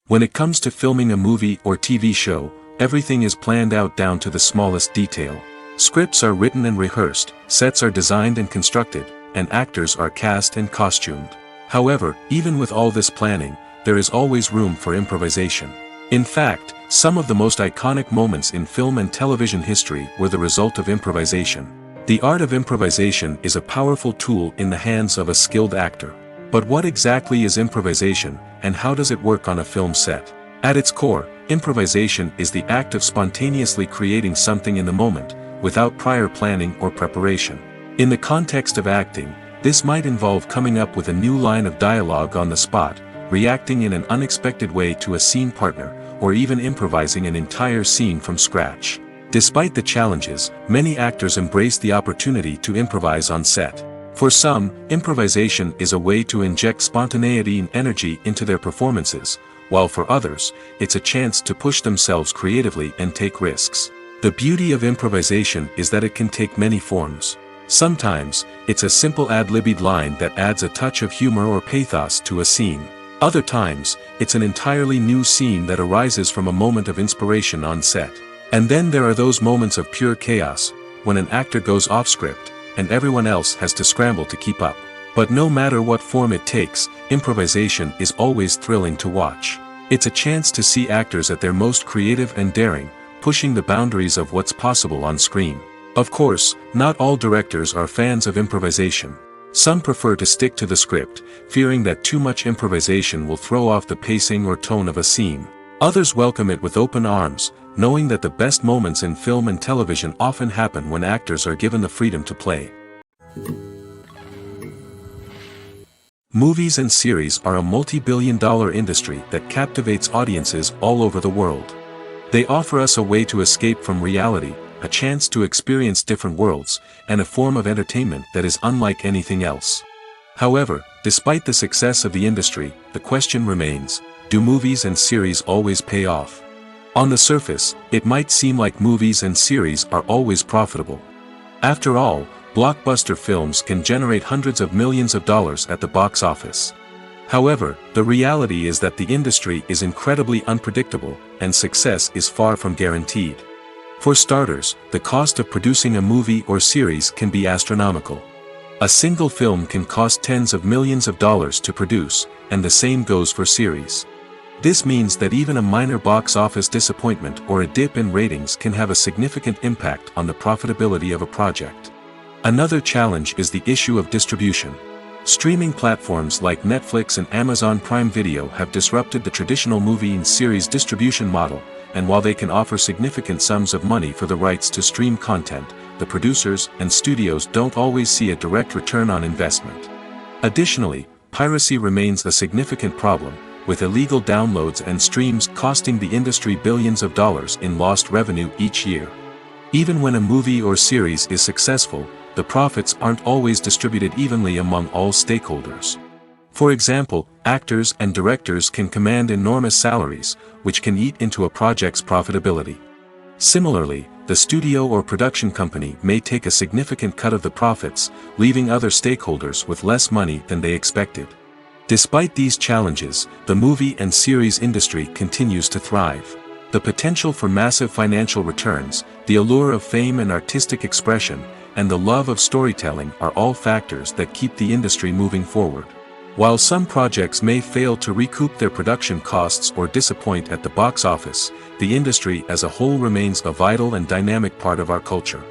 When it comes to filming a movie or TV show, everything is planned out down to the smallest detail. Scripts are written and rehearsed, sets are designed and constructed, and actors are cast and costumed. However, even with all this planning, there is always room for improvisation. In fact, some of the most iconic moments in film and television history were the result of improvisation. The art of improvisation is a powerful tool in the hands of a skilled actor. But what exactly is improvisation, and how does it work on a film set? At its core, improvisation is the act of spontaneously creating something in the moment, without prior planning or preparation. In the context of acting, this might involve coming up with a new line of dialogue on the spot, reacting in an unexpected way to a scene partner, or even improvising an entire scene from scratch. Despite the challenges, many actors embrace the opportunity to improvise on set. For some, improvisation is a way to inject spontaneity and energy into their performances, while for others, it's a chance to push themselves creatively and take risks. The beauty of improvisation is that it can take many forms. Sometimes, it's a simple ad-libbed line that adds a touch of humor or pathos to a scene. Other times, it's an entirely new scene that arises from a moment of inspiration on set. And then there are those moments of pure chaos, when an actor goes off script, and everyone else has to scramble to keep up. But no matter what form it takes, improvisation is always thrilling to watch. It's a chance to see actors at their most creative and daring, pushing the boundaries of what's possible on screen. Of course, not all directors are fans of improvisation. Some prefer to stick to the script, fearing that too much improvisation will throw off the pacing or tone of a scene. Others welcome it with open arms, knowing that the best moments in film and television often happen when actors are given the freedom to play. Movies and series are a multi-billion-dollar industry that captivates audiences all over the world. They offer us a way to escape from reality, a chance to experience different worlds, and a form of entertainment that is unlike anything else. However, despite the success of the industry, the question remains, do movies and series always pay off? On the surface, it might seem like movies and series are always profitable. After all, blockbuster films can generate hundreds of millions of dollars at the box office. However, the reality is that the industry is incredibly unpredictable, and success is far from guaranteed. For starters, the cost of producing a movie or series can be astronomical. A single film can cost tens of millions of dollars to produce, and the same goes for series. This means that even a minor box office disappointment or a dip in ratings can have a significant impact on the profitability of a project. Another challenge is the issue of distribution. Streaming platforms like Netflix and Amazon Prime Video have disrupted the traditional movie and series distribution model, and while they can offer significant sums of money for the rights to stream content, the producers and studios don't always see a direct return on investment. Additionally, piracy remains a significant problem, with illegal downloads and streams costing the industry billions of dollars in lost revenue each year. Even when a movie or series is successful, the profits aren't always distributed evenly among all stakeholders. For example, actors and directors can command enormous salaries, which can eat into a project's profitability. Similarly, the studio or production company may take a significant cut of the profits, leaving other stakeholders with less money than they expected. Despite these challenges, the movie and series industry continues to thrive. The potential for massive financial returns, the allure of fame and artistic expression, and the love of storytelling are all factors that keep the industry moving forward. While some projects may fail to recoup their production costs or disappoint at the box office, the industry as a whole remains a vital and dynamic part of our culture.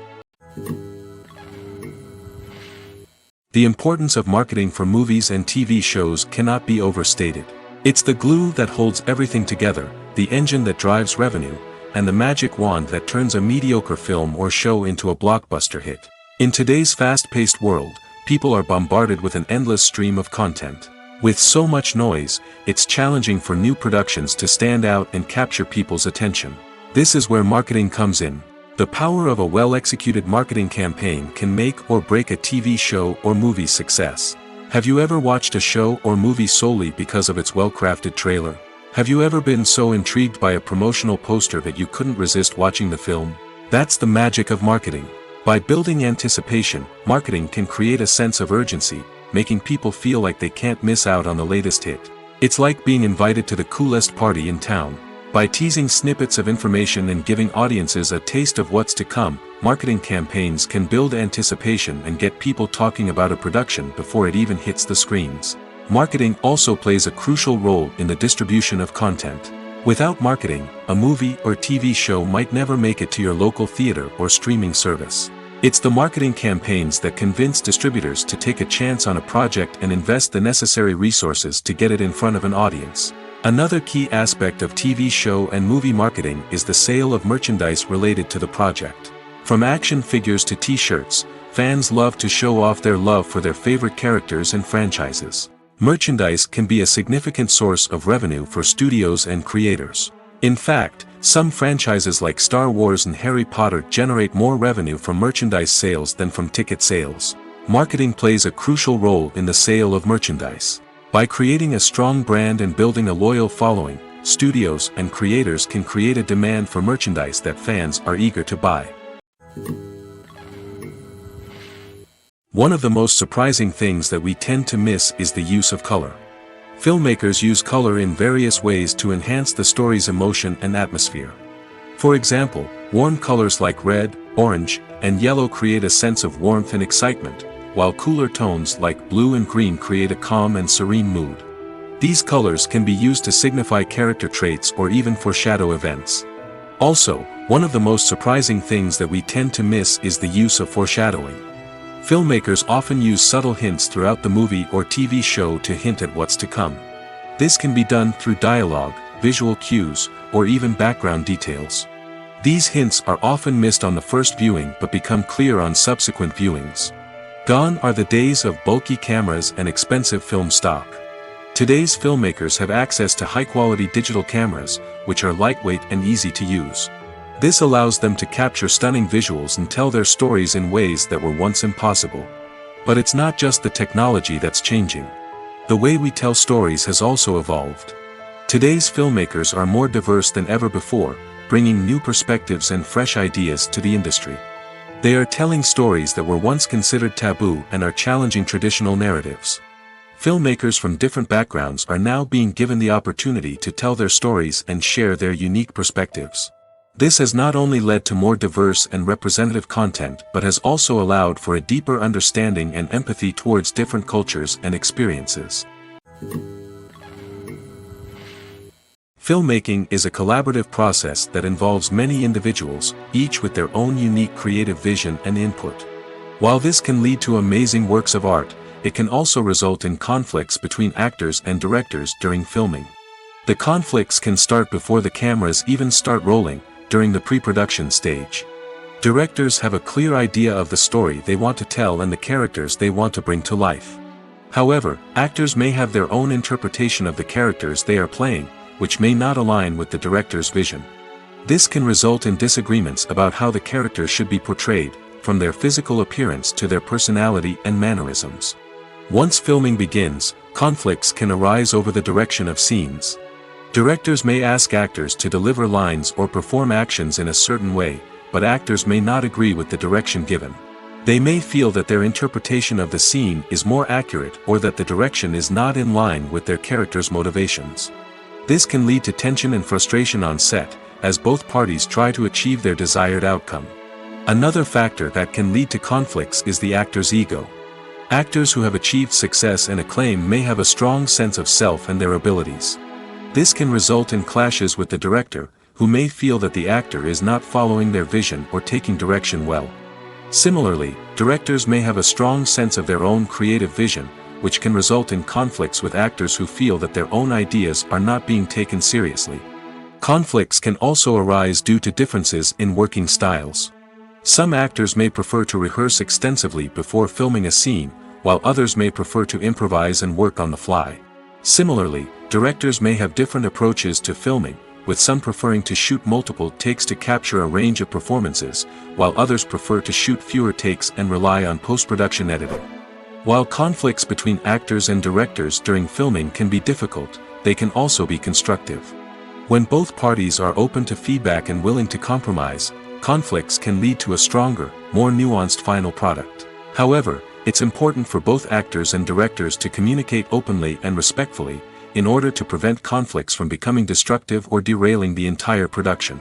The importance of marketing for movies and TV shows cannot be overstated. It's the glue that holds everything together, the engine that drives revenue, and the magic wand that turns a mediocre film or show into a blockbuster hit. In today's fast-paced world, people are bombarded with an endless stream of content. With so much noise, it's challenging for new productions to stand out and capture people's attention. This is where marketing comes in. The power of a well-executed marketing campaign can make or break a TV show or movie's success. Have you ever watched a show or movie solely because of its well-crafted trailer? Have you ever been so intrigued by a promotional poster that you couldn't resist watching the film? That's the magic of marketing. By building anticipation, marketing can create a sense of urgency, making people feel like they can't miss out on the latest hit. It's like being invited to the coolest party in town. By teasing snippets of information and giving audiences a taste of what's to come, marketing campaigns can build anticipation and get people talking about a production before it even hits the screens. Marketing also plays a crucial role in the distribution of content. Without marketing, a movie or TV show might never make it to your local theater or streaming service. It's the marketing campaigns that convince distributors to take a chance on a project and invest the necessary resources to get it in front of an audience. Another key aspect of TV show and movie marketing is the sale of merchandise related to the project. From action figures to t-shirts, fans love to show off their love for their favorite characters and franchises. Merchandise can be a significant source of revenue for studios and creators. In fact, some franchises like Star Wars and Harry Potter generate more revenue from merchandise sales than from ticket sales. Marketing plays a crucial role in the sale of merchandise. By creating a strong brand and building a loyal following, studios and creators can create a demand for merchandise that fans are eager to buy. One of the most surprising things that we tend to miss is the use of color. Filmmakers use color in various ways to enhance the story's emotion and atmosphere. For example, warm colors like red, orange, and yellow create a sense of warmth and excitement, while cooler tones like blue and green create a calm and serene mood. These colors can be used to signify character traits or even foreshadow events. Also, one of the most surprising things that we tend to miss is the use of foreshadowing. Filmmakers often use subtle hints throughout the movie or TV show to hint at what's to come. This can be done through dialogue, visual cues, or even background details. These hints are often missed on the first viewing but become clear on subsequent viewings. Gone are the days of bulky cameras and expensive film stock. Today's filmmakers have access to high-quality digital cameras, which are lightweight and easy to use. This allows them to capture stunning visuals and tell their stories in ways that were once impossible. But it's not just the technology that's changing. The way we tell stories has also evolved. Today's filmmakers are more diverse than ever before, bringing new perspectives and fresh ideas to the industry. They are telling stories that were once considered taboo and are challenging traditional narratives. Filmmakers from different backgrounds are now being given the opportunity to tell their stories and share their unique perspectives. This has not only led to more diverse and representative content but has also allowed for a deeper understanding and empathy towards different cultures and experiences. Filmmaking is a collaborative process that involves many individuals, each with their own unique creative vision and input. While this can lead to amazing works of art, it can also result in conflicts between actors and directors during filming. The conflicts can start before the cameras even start rolling, during the pre-production stage. Directors have a clear idea of the story they want to tell and the characters they want to bring to life. However, actors may have their own interpretation of the characters they are playing, which may not align with the director's vision. This can result in disagreements about how the characters should be portrayed, from their physical appearance to their personality and mannerisms. Once filming begins, conflicts can arise over the direction of scenes. Directors may ask actors to deliver lines or perform actions in a certain way, but actors may not agree with the direction given. They may feel that their interpretation of the scene is more accurate or that the direction is not in line with their character's motivations. This can lead to tension and frustration on set, as both parties try to achieve their desired outcome. Another factor that can lead to conflicts is the actor's ego. Actors who have achieved success and acclaim may have a strong sense of self and their abilities. This can result in clashes with the director, who may feel that the actor is not following their vision or taking direction well. Similarly, directors may have a strong sense of their own creative vision, which can result in conflicts with actors who feel that their own ideas are not being taken seriously. Conflicts can also arise due to differences in working styles. Some actors may prefer to rehearse extensively before filming a scene, while others may prefer to improvise and work on the fly. Similarly, directors may have different approaches to filming, with some preferring to shoot multiple takes to capture a range of performances, while others prefer to shoot fewer takes and rely on post-production editing. While conflicts between actors and directors during filming can be difficult, they can also be constructive. When both parties are open to feedback and willing to compromise, conflicts can lead to a stronger, more nuanced final product. However, it's important for both actors and directors to communicate openly and respectfully, in order to prevent conflicts from becoming destructive or derailing the entire production.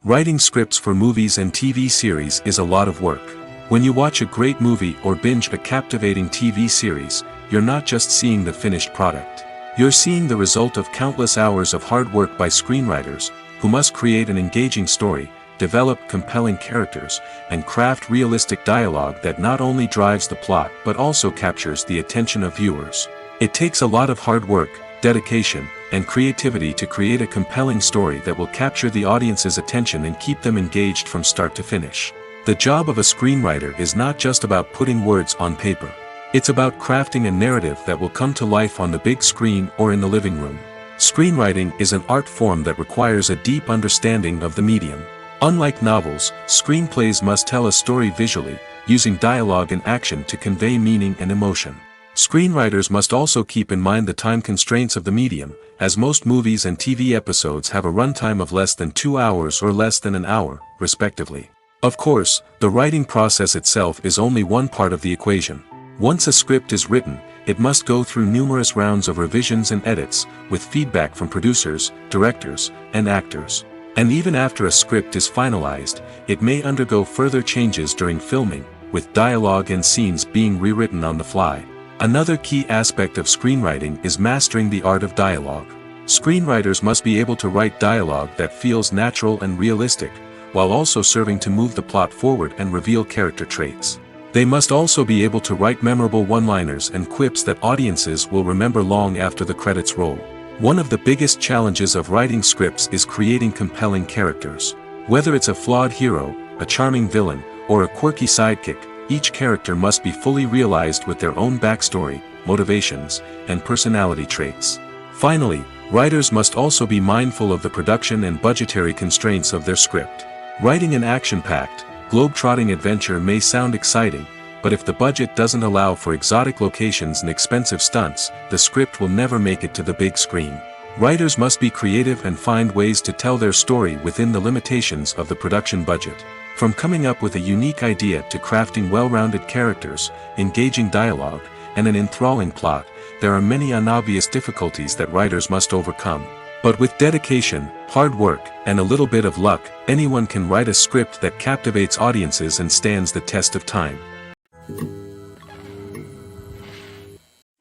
Writing scripts for movies and TV series is a lot of work. When you watch a great movie or binge a captivating TV series, you're not just seeing the finished product. You're seeing the result of countless hours of hard work by screenwriters, who must create an engaging story, develop compelling characters, and craft realistic dialogue that not only drives the plot but also captures the attention of viewers. It takes a lot of hard work, dedication, and creativity to create a compelling story that will capture the audience's attention and keep them engaged from start to finish. The job of a screenwriter is not just about putting words on paper. It's about crafting a narrative that will come to life on the big screen or in the living room. Screenwriting is an art form that requires a deep understanding of the medium. Unlike novels, screenplays must tell a story visually, using dialogue and action to convey meaning and emotion. Screenwriters must also keep in mind the time constraints of the medium, as most movies and TV episodes have a runtime of less than 2 hours or less than an hour, respectively. Of course, the writing process itself is only one part of the equation. Once a script is written, it must go through numerous rounds of revisions and edits, with feedback from producers, directors, and actors. And even after a script is finalized, it may undergo further changes during filming, with dialogue and scenes being rewritten on the fly. Another key aspect of screenwriting is mastering the art of dialogue. Screenwriters must be able to write dialogue that feels natural and realistic, while also serving to move the plot forward and reveal character traits. They must also be able to write memorable one-liners and quips that audiences will remember long after the credits roll. One of the biggest challenges of writing scripts is creating compelling characters. Whether it's a flawed hero, a charming villain, or a quirky sidekick, each character must be fully realized with their own backstory, motivations, and personality traits. Finally, writers must also be mindful of the production and budgetary constraints of their script. Writing an action-packed, globe-trotting adventure may sound exciting, but if the budget doesn't allow for exotic locations and expensive stunts, the script will never make it to the big screen. Writers must be creative and find ways to tell their story within the limitations of the production budget. From coming up with a unique idea to crafting well-rounded characters, engaging dialogue, and an enthralling plot, there are many unobvious difficulties that writers must overcome. But with dedication, hard work, and a little bit of luck, anyone can write a script that captivates audiences and stands the test of time.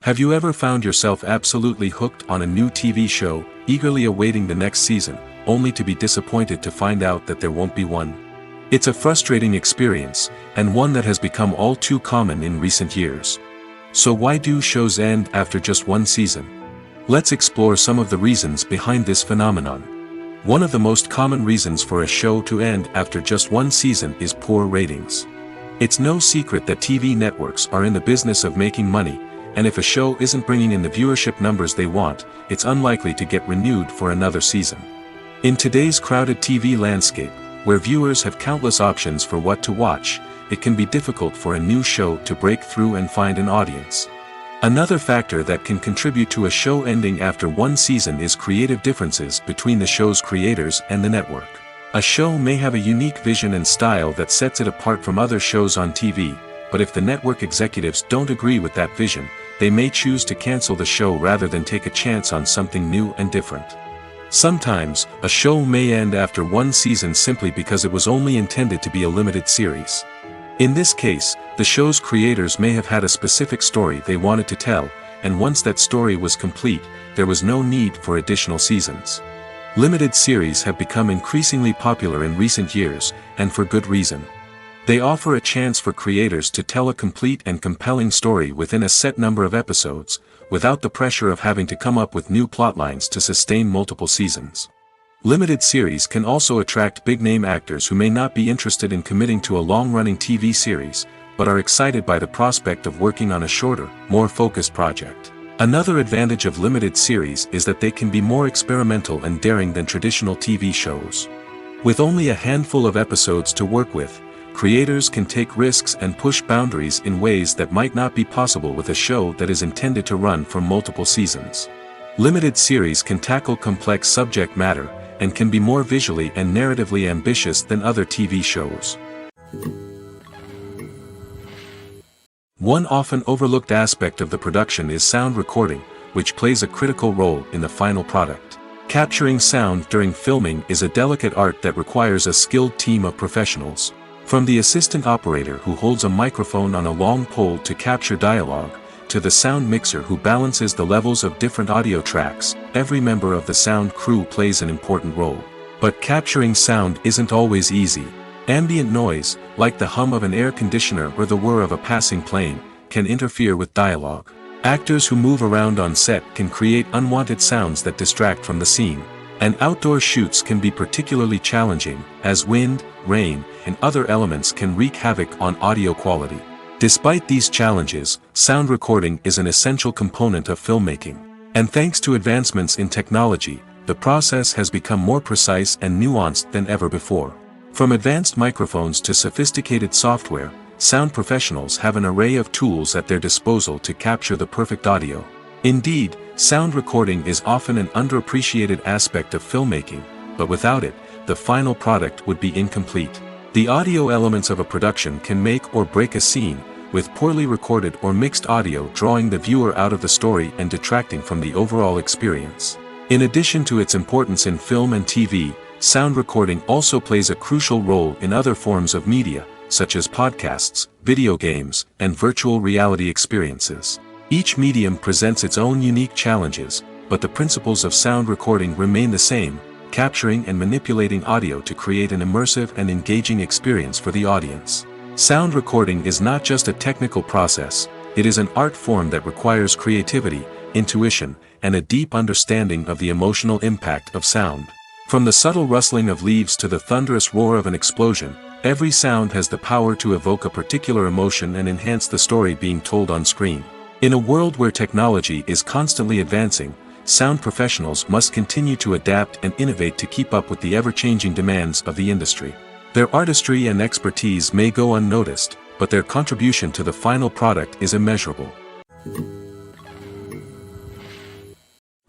Have you ever found yourself absolutely hooked on a new TV show, eagerly awaiting the next season, only to be disappointed to find out that there won't be one? It's a frustrating experience, and one that has become all too common in recent years. So why do shows end after just one season? Let's explore some of the reasons behind this phenomenon. One of the most common reasons for a show to end after just one season is poor ratings. It's no secret that TV networks are in the business of making money, and if a show isn't bringing in the viewership numbers they want, it's unlikely to get renewed for another season. In today's crowded TV landscape, where viewers have countless options for what to watch, it can be difficult for a new show to break through and find an audience. Another factor that can contribute to a show ending after one season is creative differences between the show's creators and the network. A show may have a unique vision and style that sets it apart from other shows on TV, but if the network executives don't agree with that vision, they may choose to cancel the show rather than take a chance on something new and different. Sometimes, a show may end after one season simply because it was only intended to be a limited series. In this case, the show's creators may have had a specific story they wanted to tell, and once that story was complete, there was no need for additional seasons. Limited series have become increasingly popular in recent years, and for good reason. They offer a chance for creators to tell a complete and compelling story within a set number of episodes, without the pressure of having to come up with new plotlines to sustain multiple seasons. Limited series can also attract big-name actors who may not be interested in committing to a long-running TV series, but are excited by the prospect of working on a shorter, more focused project. Another advantage of limited series is that they can be more experimental and daring than traditional TV shows. With only a handful of episodes to work with, creators can take risks and push boundaries in ways that might not be possible with a show that is intended to run for multiple seasons. Limited series can tackle complex subject matter, and can be more visually and narratively ambitious than other TV shows. One often overlooked aspect of the production is sound recording, which plays a critical role in the final product. Capturing sound during filming is a delicate art that requires a skilled team of professionals. From the assistant operator who holds a microphone on a long pole to capture dialogue, to the sound mixer who balances the levels of different audio tracks, every member of the sound crew plays an important role. But capturing sound isn't always easy. Ambient noise, like the hum of an air conditioner or the whir of a passing plane, can interfere with dialogue. Actors who move around on set can create unwanted sounds that distract from the scene. And outdoor shoots can be particularly challenging, as wind, rain, and other elements can wreak havoc on audio quality. Despite these challenges, sound recording is an essential component of filmmaking. And thanks to advancements in technology, the process has become more precise and nuanced than ever before. From advanced microphones to sophisticated software, sound professionals have an array of tools at their disposal to capture the perfect audio. Indeed, sound recording is often an underappreciated aspect of filmmaking, but without it, the final product would be incomplete. The audio elements of a production can make or break a scene, with poorly recorded or mixed audio drawing the viewer out of the story and detracting from the overall experience. In addition to its importance in film and TV, sound recording also plays a crucial role in other forms of media, such as podcasts, video games, and virtual reality experiences. Each medium presents its own unique challenges, but the principles of sound recording remain the same: capturing and manipulating audio to create an immersive and engaging experience for the audience. Sound recording is not just a technical process, it is an art form that requires creativity, intuition, and a deep understanding of the emotional impact of sound. From the subtle rustling of leaves to the thunderous roar of an explosion, every sound has the power to evoke a particular emotion and enhance the story being told on screen. In a world where technology is constantly advancing, sound professionals must continue to adapt and innovate to keep up with the ever-changing demands of the industry. Their artistry and expertise may go unnoticed, but their contribution to the final product is immeasurable.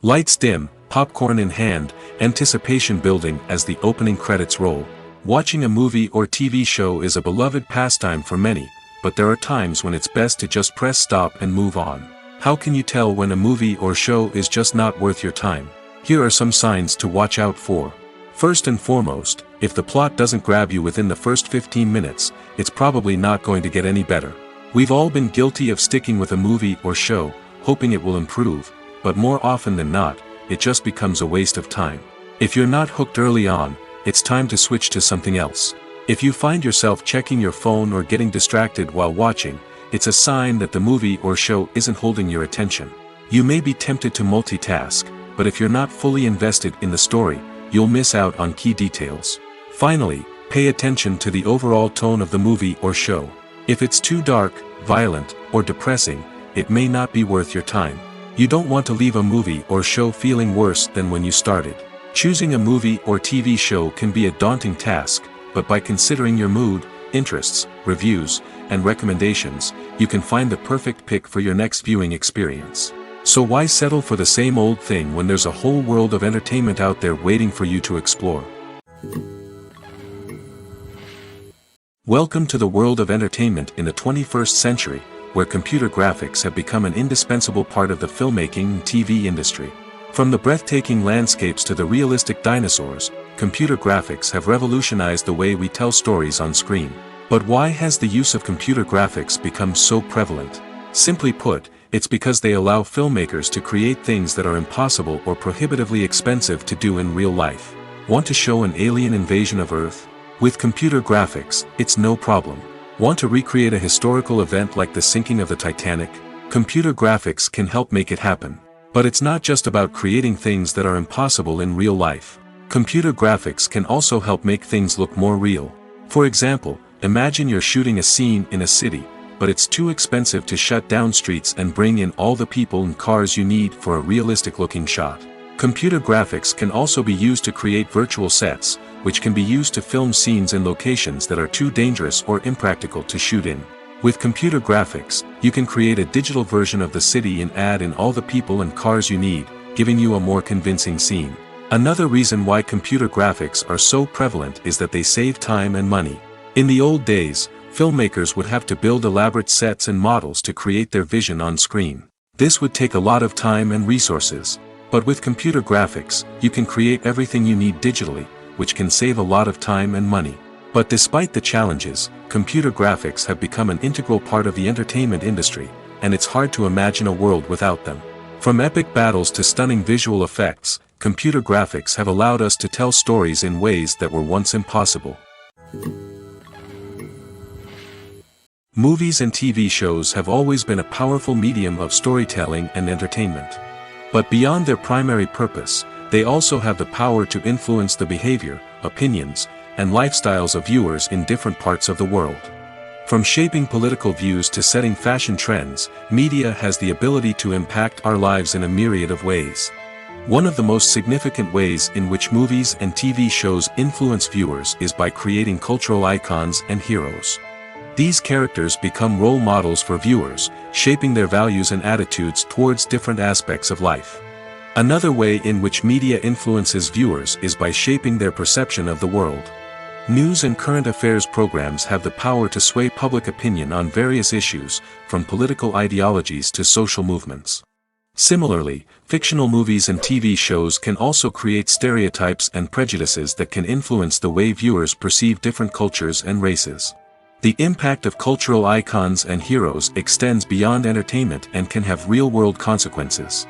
Lights dim, popcorn in hand, anticipation building as the opening credits roll. Watching a movie or TV show is a beloved pastime for many, but there are times when it's best to just press stop and move on. How can you tell when a movie or show is just not worth your time? Here are some signs to watch out for. First and foremost, if the plot doesn't grab you within the first 15 minutes, it's probably not going to get any better. We've all been guilty of sticking with a movie or show, hoping it will improve, but more often than not, it just becomes a waste of time. If you're not hooked early on, it's time to switch to something else. If you find yourself checking your phone or getting distracted while watching, it's a sign that the movie or show isn't holding your attention. You may be tempted to multitask, but if you're not fully invested in the story, you'll miss out on key details. Finally, pay attention to the overall tone of the movie or show. If it's too dark, violent, or depressing, it may not be worth your time. You don't want to leave a movie or show feeling worse than when you started. Choosing a movie or TV show can be a daunting task, but by considering your mood, interests, reviews, and recommendations, you can find the perfect pick for your next viewing experience. So why settle for the same old thing when there's a whole world of entertainment out there waiting for you to explore? Welcome to the world of entertainment in the 21st century, where computer graphics have become an indispensable part of the filmmaking and TV industry. From the breathtaking landscapes to the realistic dinosaurs, computer graphics have revolutionized the way we tell stories on screen. But why has the use of computer graphics become so prevalent? Simply put, it's because they allow filmmakers to create things that are impossible or prohibitively expensive to do in real life. Want to show an alien invasion of Earth? With computer graphics, it's no problem. Want to recreate a historical event like the sinking of the Titanic? Computer graphics can help make it happen. But it's not just about creating things that are impossible in real life. Computer graphics can also help make things look more real. For example, imagine you're shooting a scene in a city, but it's too expensive to shut down streets and bring in all the people and cars you need for a realistic-looking shot. Computer graphics can also be used to create virtual sets, which can be used to film scenes in locations that are too dangerous or impractical to shoot in. With computer graphics, you can create a digital version of the city and add in all the people and cars you need, giving you a more convincing scene. Another reason why computer graphics are so prevalent is that they save time and money. In the old days, filmmakers would have to build elaborate sets and models to create their vision on screen. This would take a lot of time and resources. But with computer graphics, you can create everything you need digitally, which can save a lot of time and money. But despite the challenges, computer graphics have become an integral part of the entertainment industry, and it's hard to imagine a world without them. From epic battles to stunning visual effects, computer graphics have allowed us to tell stories in ways that were once impossible. Movies and TV shows have always been a powerful medium of storytelling and entertainment. But beyond their primary purpose, they also have the power to influence the behavior, opinions, and lifestyles of viewers in different parts of the world. From shaping political views to setting fashion trends, media has the ability to impact our lives in a myriad of ways. One of the most significant ways in which movies and TV shows influence viewers is by creating cultural icons and heroes. These characters become role models for viewers, shaping their values and attitudes towards different aspects of life. Another way in which media influences viewers is by shaping their perception of the world. News and current affairs programs have the power to sway public opinion on various issues, from political ideologies to social movements. Similarly, fictional movies and TV shows can also create stereotypes and prejudices that can influence the way viewers perceive different cultures and races. The impact of cultural icons and heroes extends beyond entertainment and can have real-world consequences.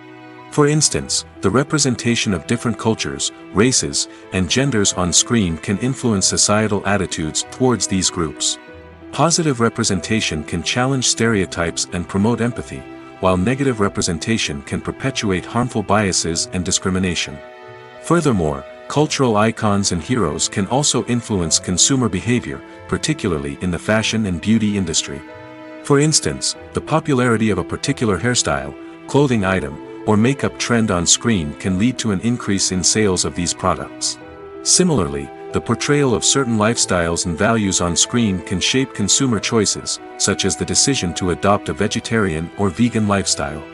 For instance, the representation of different cultures, races, and genders on screen can influence societal attitudes towards these groups. Positive representation can challenge stereotypes and promote empathy, while negative representation can perpetuate harmful biases and discrimination. Furthermore, cultural icons and heroes can also influence consumer behavior, particularly in the fashion and beauty industry. For instance, the popularity of a particular hairstyle, clothing item, or makeup trend on screen can lead to an increase in sales of these products. Similarly, the portrayal of certain lifestyles and values on screen can shape consumer choices, such as the decision to adopt a vegetarian or vegan lifestyle.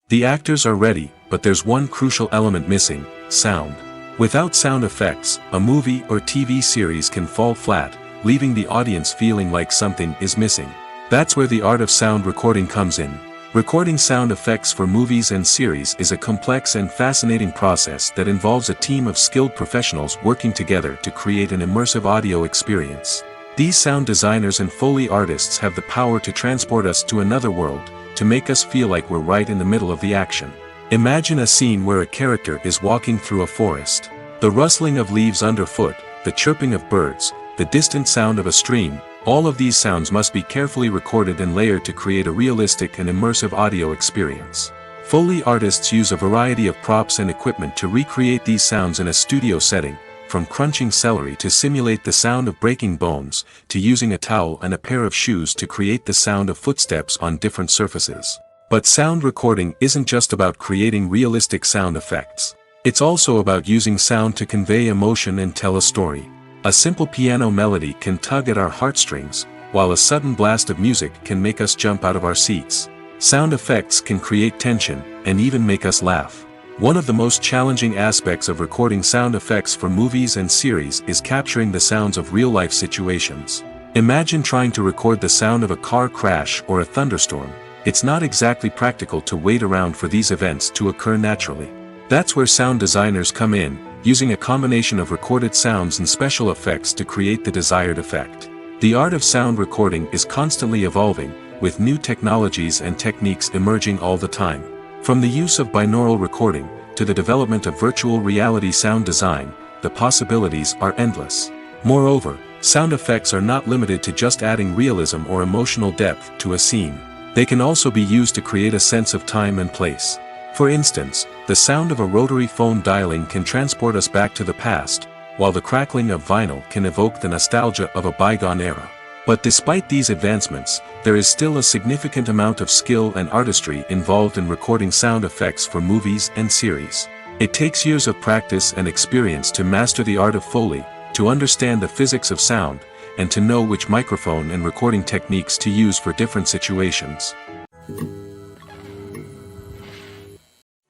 The actors are ready, but there's one crucial element missing: sound. Without sound effects, a movie or TV series can fall flat, leaving the audience feeling like something is missing. That's where the art of sound recording comes in. Recording sound effects for movies and series is a complex and fascinating process that involves a team of skilled professionals working together to create an immersive audio experience. These sound designers and Foley artists have the power to transport us to another world, to make us feel like we're right in the middle of the action. Imagine a scene where a character is walking through a forest. The rustling of leaves underfoot, the chirping of birds, the distant sound of a stream, all of these sounds must be carefully recorded and layered to create a realistic and immersive audio experience. Foley artists use a variety of props and equipment to recreate these sounds in a studio setting, from crunching celery to simulate the sound of breaking bones, to using a towel and a pair of shoes to create the sound of footsteps on different surfaces. But sound recording isn't just about creating realistic sound effects. It's also about using sound to convey emotion and tell a story. A simple piano melody can tug at our heartstrings, while a sudden blast of music can make us jump out of our seats. Sound effects can create tension, and even make us laugh. One of the most challenging aspects of recording sound effects for movies and series is capturing the sounds of real-life situations. Imagine trying to record the sound of a car crash or a thunderstorm. It's not exactly practical to wait around for these events to occur naturally. That's where sound designers come in, using a combination of recorded sounds and special effects to create the desired effect. The art of sound recording is constantly evolving, with new technologies and techniques emerging all the time. From the use of binaural recording, to the development of virtual reality sound design, the possibilities are endless. Moreover, sound effects are not limited to just adding realism or emotional depth to a scene. They can also be used to create a sense of time and place. For instance, the sound of a rotary phone dialing can transport us back to the past, while the crackling of vinyl can evoke the nostalgia of a bygone era. But despite these advancements, there is still a significant amount of skill and artistry involved in recording sound effects for movies and series. It takes years of practice and experience to master the art of Foley, to understand the physics of sound, and to know which microphone and recording techniques to use for different situations.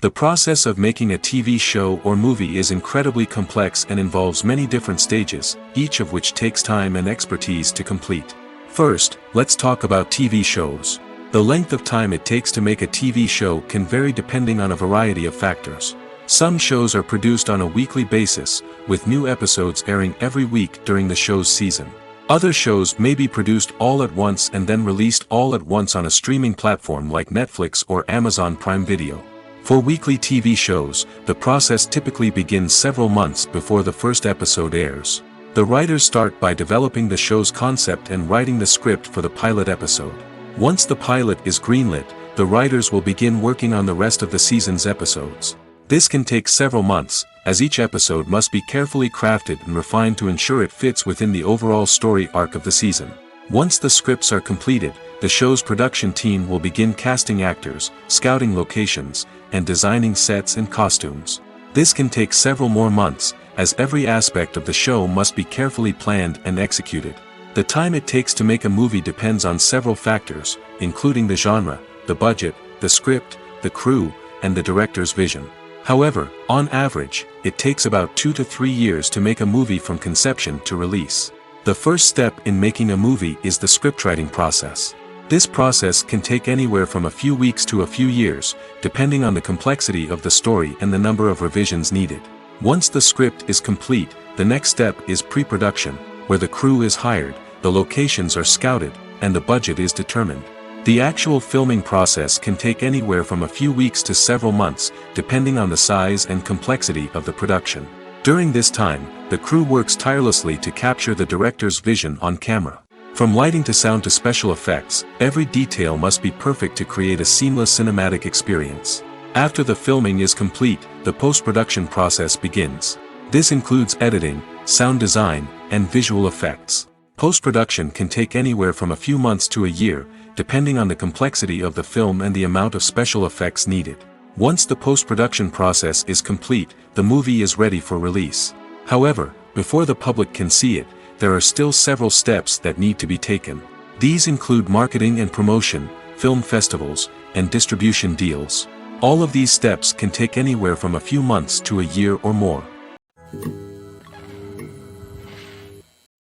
The process of making a TV show or movie is incredibly complex and involves many different stages, each of which takes time and expertise to complete. First, let's talk about TV shows. The length of time it takes to make a TV show can vary depending on a variety of factors. Some shows are produced on a weekly basis, with new episodes airing every week during the show's season. Other shows may be produced all at once and then released all at once on a streaming platform like Netflix or Amazon Prime Video. For weekly TV shows, the process typically begins several months before the first episode airs. The writers start by developing the show's concept and writing the script for the pilot episode. Once the pilot is greenlit, the writers will begin working on the rest of the season's episodes. This can take several months, as each episode must be carefully crafted and refined to ensure it fits within the overall story arc of the season. Once the scripts are completed, the show's production team will begin casting actors, scouting locations, and designing sets and costumes. This can take several more months, as every aspect of the show must be carefully planned and executed. The time it takes to make a movie depends on several factors, including the genre, the budget, the script, the crew, and the director's vision. However, on average, it takes about 2 to 3 years to make a movie from conception to release. The first step in making a movie is the scriptwriting process. This process can take anywhere from a few weeks to a few years, depending on the complexity of the story and the number of revisions needed. Once the script is complete, the next step is pre-production, where the crew is hired, the locations are scouted, and the budget is determined. The actual filming process can take anywhere from a few weeks to several months, depending on the size and complexity of the production. During this time, the crew works tirelessly to capture the director's vision on camera. From lighting to sound to special effects, every detail must be perfect to create a seamless cinematic experience. After the filming is complete, the post-production process begins. This includes editing, sound design, and visual effects. Post-production can take anywhere from a few months to a year, depending on the complexity of the film and the amount of special effects needed. Once the post-production process is complete, the movie is ready for release. However, before the public can see it, there are still several steps that need to be taken. These include marketing and promotion, film festivals, and distribution deals. All of these steps can take anywhere from a few months to a year or more.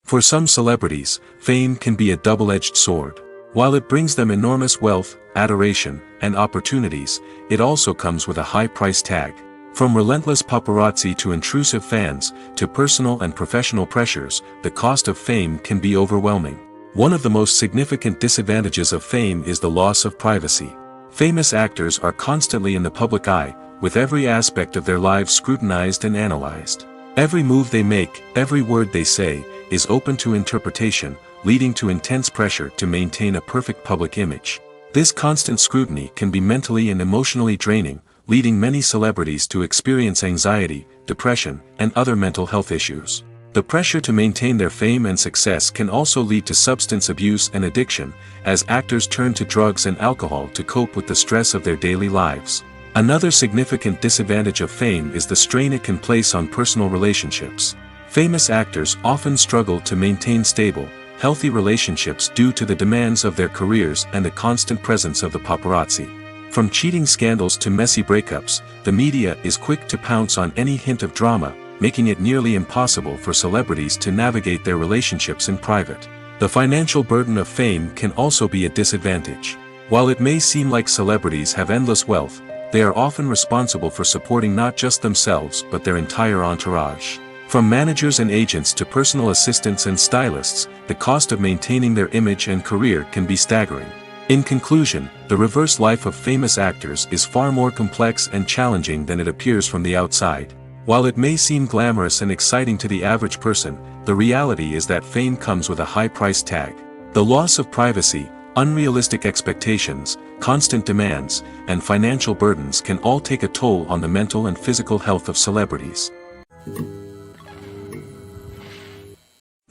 For some celebrities, fame can be a double-edged sword. While it brings them enormous wealth, adoration, and opportunities, it also comes with a high price tag. From relentless paparazzi to intrusive fans, to personal and professional pressures, the cost of fame can be overwhelming. One of the most significant disadvantages of fame is the loss of privacy. Famous actors are constantly in the public eye, with every aspect of their lives scrutinized and analyzed. Every move they make, every word they say, is open to interpretation, leading to intense pressure to maintain a perfect public image. This constant scrutiny can be mentally and emotionally draining, leading many celebrities to experience anxiety, depression, and other mental health issues. The pressure to maintain their fame and success can also lead to substance abuse and addiction, as actors turn to drugs and alcohol to cope with the stress of their daily lives. Another significant disadvantage of fame is the strain it can place on personal relationships. Famous actors often struggle to maintain stable, healthy relationships due to the demands of their careers and the constant presence of the paparazzi. From cheating scandals to messy breakups, the media is quick to pounce on any hint of drama, making it nearly impossible for celebrities to navigate their relationships in private. The financial burden of fame can also be a disadvantage. While it may seem like celebrities have endless wealth, they are often responsible for supporting not just themselves but their entire entourage. From managers and agents to personal assistants and stylists, the cost of maintaining their image and career can be staggering. In conclusion, the reverse life of famous actors is far more complex and challenging than it appears from the outside. While it may seem glamorous and exciting to the average person, the reality is that fame comes with a high price tag. The loss of privacy, unrealistic expectations, constant demands, and financial burdens can all take a toll on the mental and physical health of celebrities.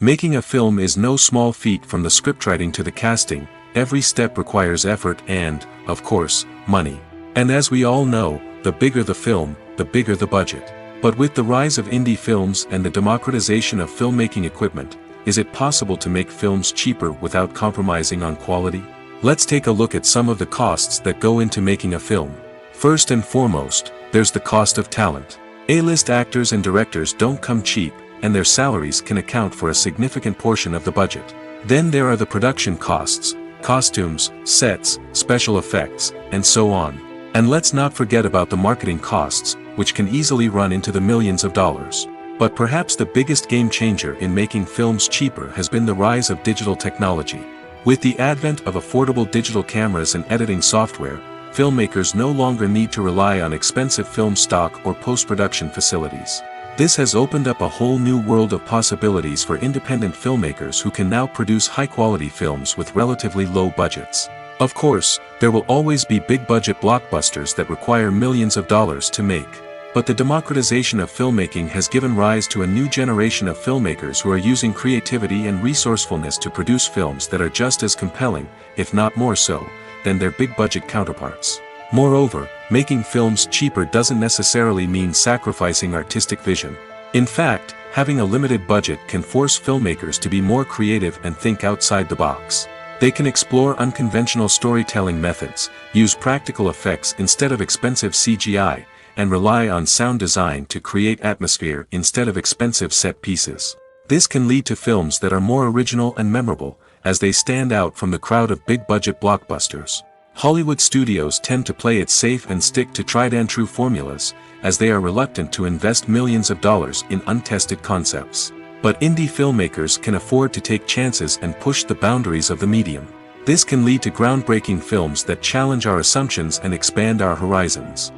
Making a film is no small feat. From the scriptwriting to the casting, every step requires effort and, of course, money. And as we all know, the bigger the film, the bigger the budget. But with the rise of indie films and the democratization of filmmaking equipment, is it possible to make films cheaper without compromising on quality? Let's take a look at some of the costs that go into making a film. First and foremost, there's the cost of talent. A-list actors and directors don't come cheap, and their salaries can account for a significant portion of the budget. Then there are the production costs, costumes, sets, special effects, and so on. And let's not forget about the marketing costs, which can easily run into the millions of dollars. But perhaps the biggest game changer in making films cheaper has been the rise of digital technology. With the advent of affordable digital cameras and editing software, filmmakers no longer need to rely on expensive film stock or post-production facilities. This has opened up a whole new world of possibilities for independent filmmakers who can now produce high-quality films with relatively low budgets. Of course, there will always be big-budget blockbusters that require millions of dollars to make. But the democratization of filmmaking has given rise to a new generation of filmmakers who are using creativity and resourcefulness to produce films that are just as compelling, if not more so, than their big-budget counterparts. Moreover, making films cheaper doesn't necessarily mean sacrificing artistic vision. In fact, having a limited budget can force filmmakers to be more creative and think outside the box. They can explore unconventional storytelling methods, use practical effects instead of expensive CGI, and rely on sound design to create atmosphere instead of expensive set pieces. This can lead to films that are more original and memorable, as they stand out from the crowd of big-budget blockbusters. Hollywood studios tend to play it safe and stick to tried-and-true formulas, as they are reluctant to invest millions of dollars in untested concepts. But indie filmmakers can afford to take chances and push the boundaries of the medium. This can lead to groundbreaking films that challenge our assumptions and expand our horizons.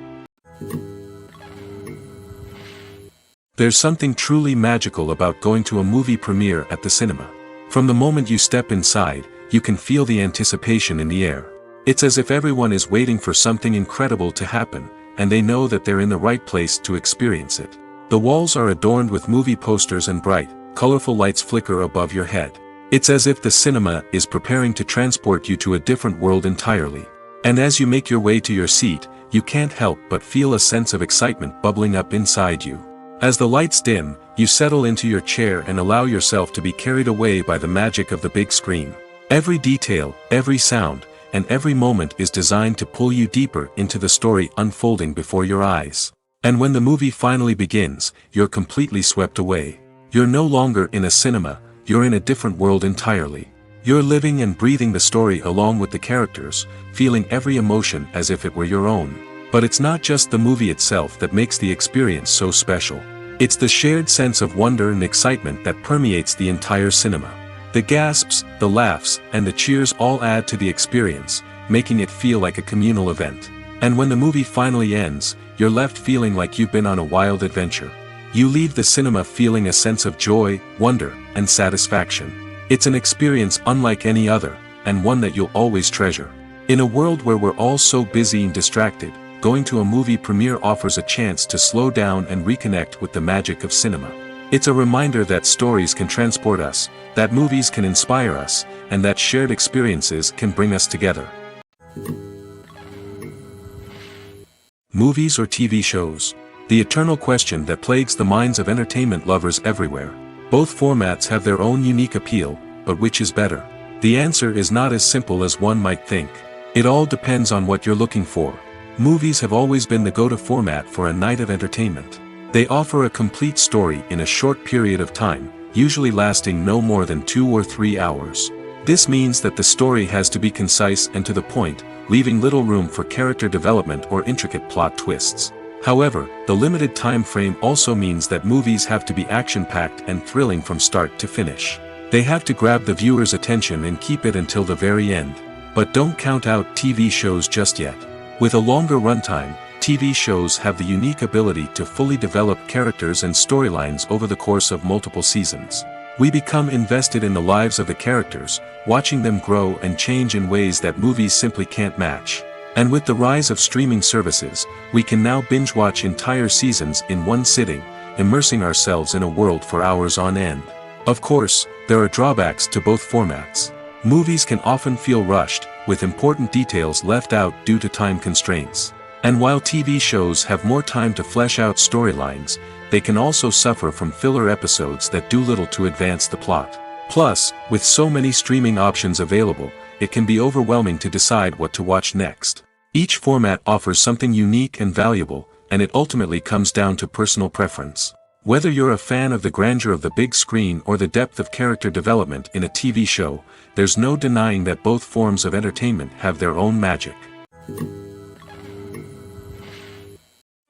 There's something truly magical about going to a movie premiere at the cinema. From the moment you step inside, you can feel the anticipation in the air. It's as if everyone is waiting for something incredible to happen, and they know that they're in the right place to experience it. The walls are adorned with movie posters and bright, colorful lights flicker above your head. It's as if the cinema is preparing to transport you to a different world entirely. And as you make your way to your seat, you can't help but feel a sense of excitement bubbling up inside you. As the lights dim, you settle into your chair and allow yourself to be carried away by the magic of the big screen. Every detail, every sound, and every moment is designed to pull you deeper into the story unfolding before your eyes. And when the movie finally begins, you're completely swept away. You're no longer in a cinema, you're in a different world entirely. You're living and breathing the story along with the characters, feeling every emotion as if it were your own. But it's not just the movie itself that makes the experience so special. It's the shared sense of wonder and excitement that permeates the entire cinema. The gasps, the laughs, and the cheers all add to the experience, making it feel like a communal event. And when the movie finally ends, you're left feeling like you've been on a wild adventure. You leave the cinema feeling a sense of joy, wonder, and satisfaction. It's an experience unlike any other, and one that you'll always treasure. In a world where we're all so busy and distracted, going to a movie premiere offers a chance to slow down and reconnect with the magic of cinema. It's a reminder that stories can transport us, that movies can inspire us, and that shared experiences can bring us together. Movies or TV shows? The eternal question that plagues the minds of entertainment lovers everywhere. Both formats have their own unique appeal, but which is better? The answer is not as simple as one might think. It all depends on what you're looking for. Movies have always been the go-to format for a night of entertainment. They offer a complete story in a short period of time, usually lasting no more than 2 or 3 hours. This means that the story has to be concise and to the point, leaving little room for character development or intricate plot twists. However, the limited time frame also means that movies have to be action-packed and thrilling from start to finish. They have to grab the viewer's attention and keep it until the very end. But don't count out TV shows just yet. With a longer runtime, TV shows have the unique ability to fully develop characters and storylines over the course of multiple seasons. We become invested in the lives of the characters, watching them grow and change in ways that movies simply can't match. And with the rise of streaming services, we can now binge-watch entire seasons in one sitting, immersing ourselves in a world for hours on end. Of course, there are drawbacks to both formats. Movies can often feel rushed, with important details left out due to time constraints. And while TV shows have more time to flesh out storylines, they can also suffer from filler episodes that do little to advance the plot. Plus, with so many streaming options available, it can be overwhelming to decide what to watch next. Each format offers something unique and valuable, and it ultimately comes down to personal preference. Whether you're a fan of the grandeur of the big screen or the depth of character development in a TV show, there's no denying that both forms of entertainment have their own magic.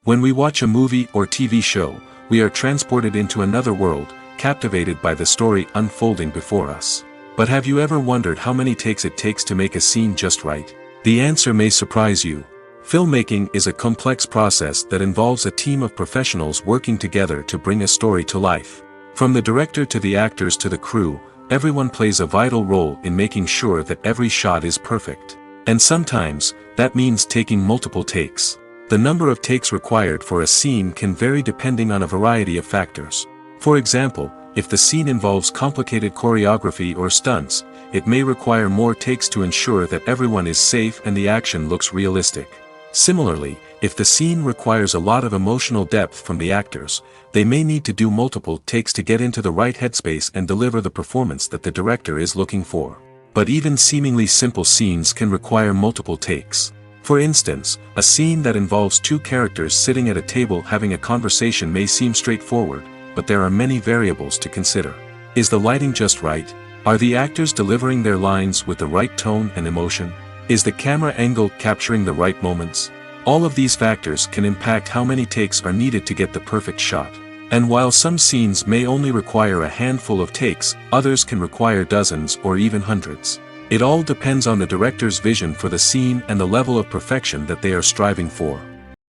When we watch a movie or TV show, we are transported into another world, captivated by the story unfolding before us. But have you ever wondered how many takes it takes to make a scene just right? The answer may surprise you. Filmmaking is a complex process that involves a team of professionals working together to bring a story to life. From the director to the actors to the crew, everyone plays a vital role in making sure that every shot is perfect. And sometimes, that means taking multiple takes. The number of takes required for a scene can vary depending on a variety of factors. For example, if the scene involves complicated choreography or stunts, it may require more takes to ensure that everyone is safe and the action looks realistic. Similarly, if the scene requires a lot of emotional depth from the actors, they may need to do multiple takes to get into the right headspace and deliver the performance that the director is looking for. But even seemingly simple scenes can require multiple takes. For instance, a scene that involves 2 characters sitting at a table having a conversation may seem straightforward, but there are many variables to consider. Is the lighting just right? Are the actors delivering their lines with the right tone and emotion? Is the camera angle capturing the right moments? All of these factors can impact how many takes are needed to get the perfect shot. And while some scenes may only require a handful of takes, others can require dozens or even hundreds. It all depends on the director's vision for the scene and the level of perfection that they are striving for.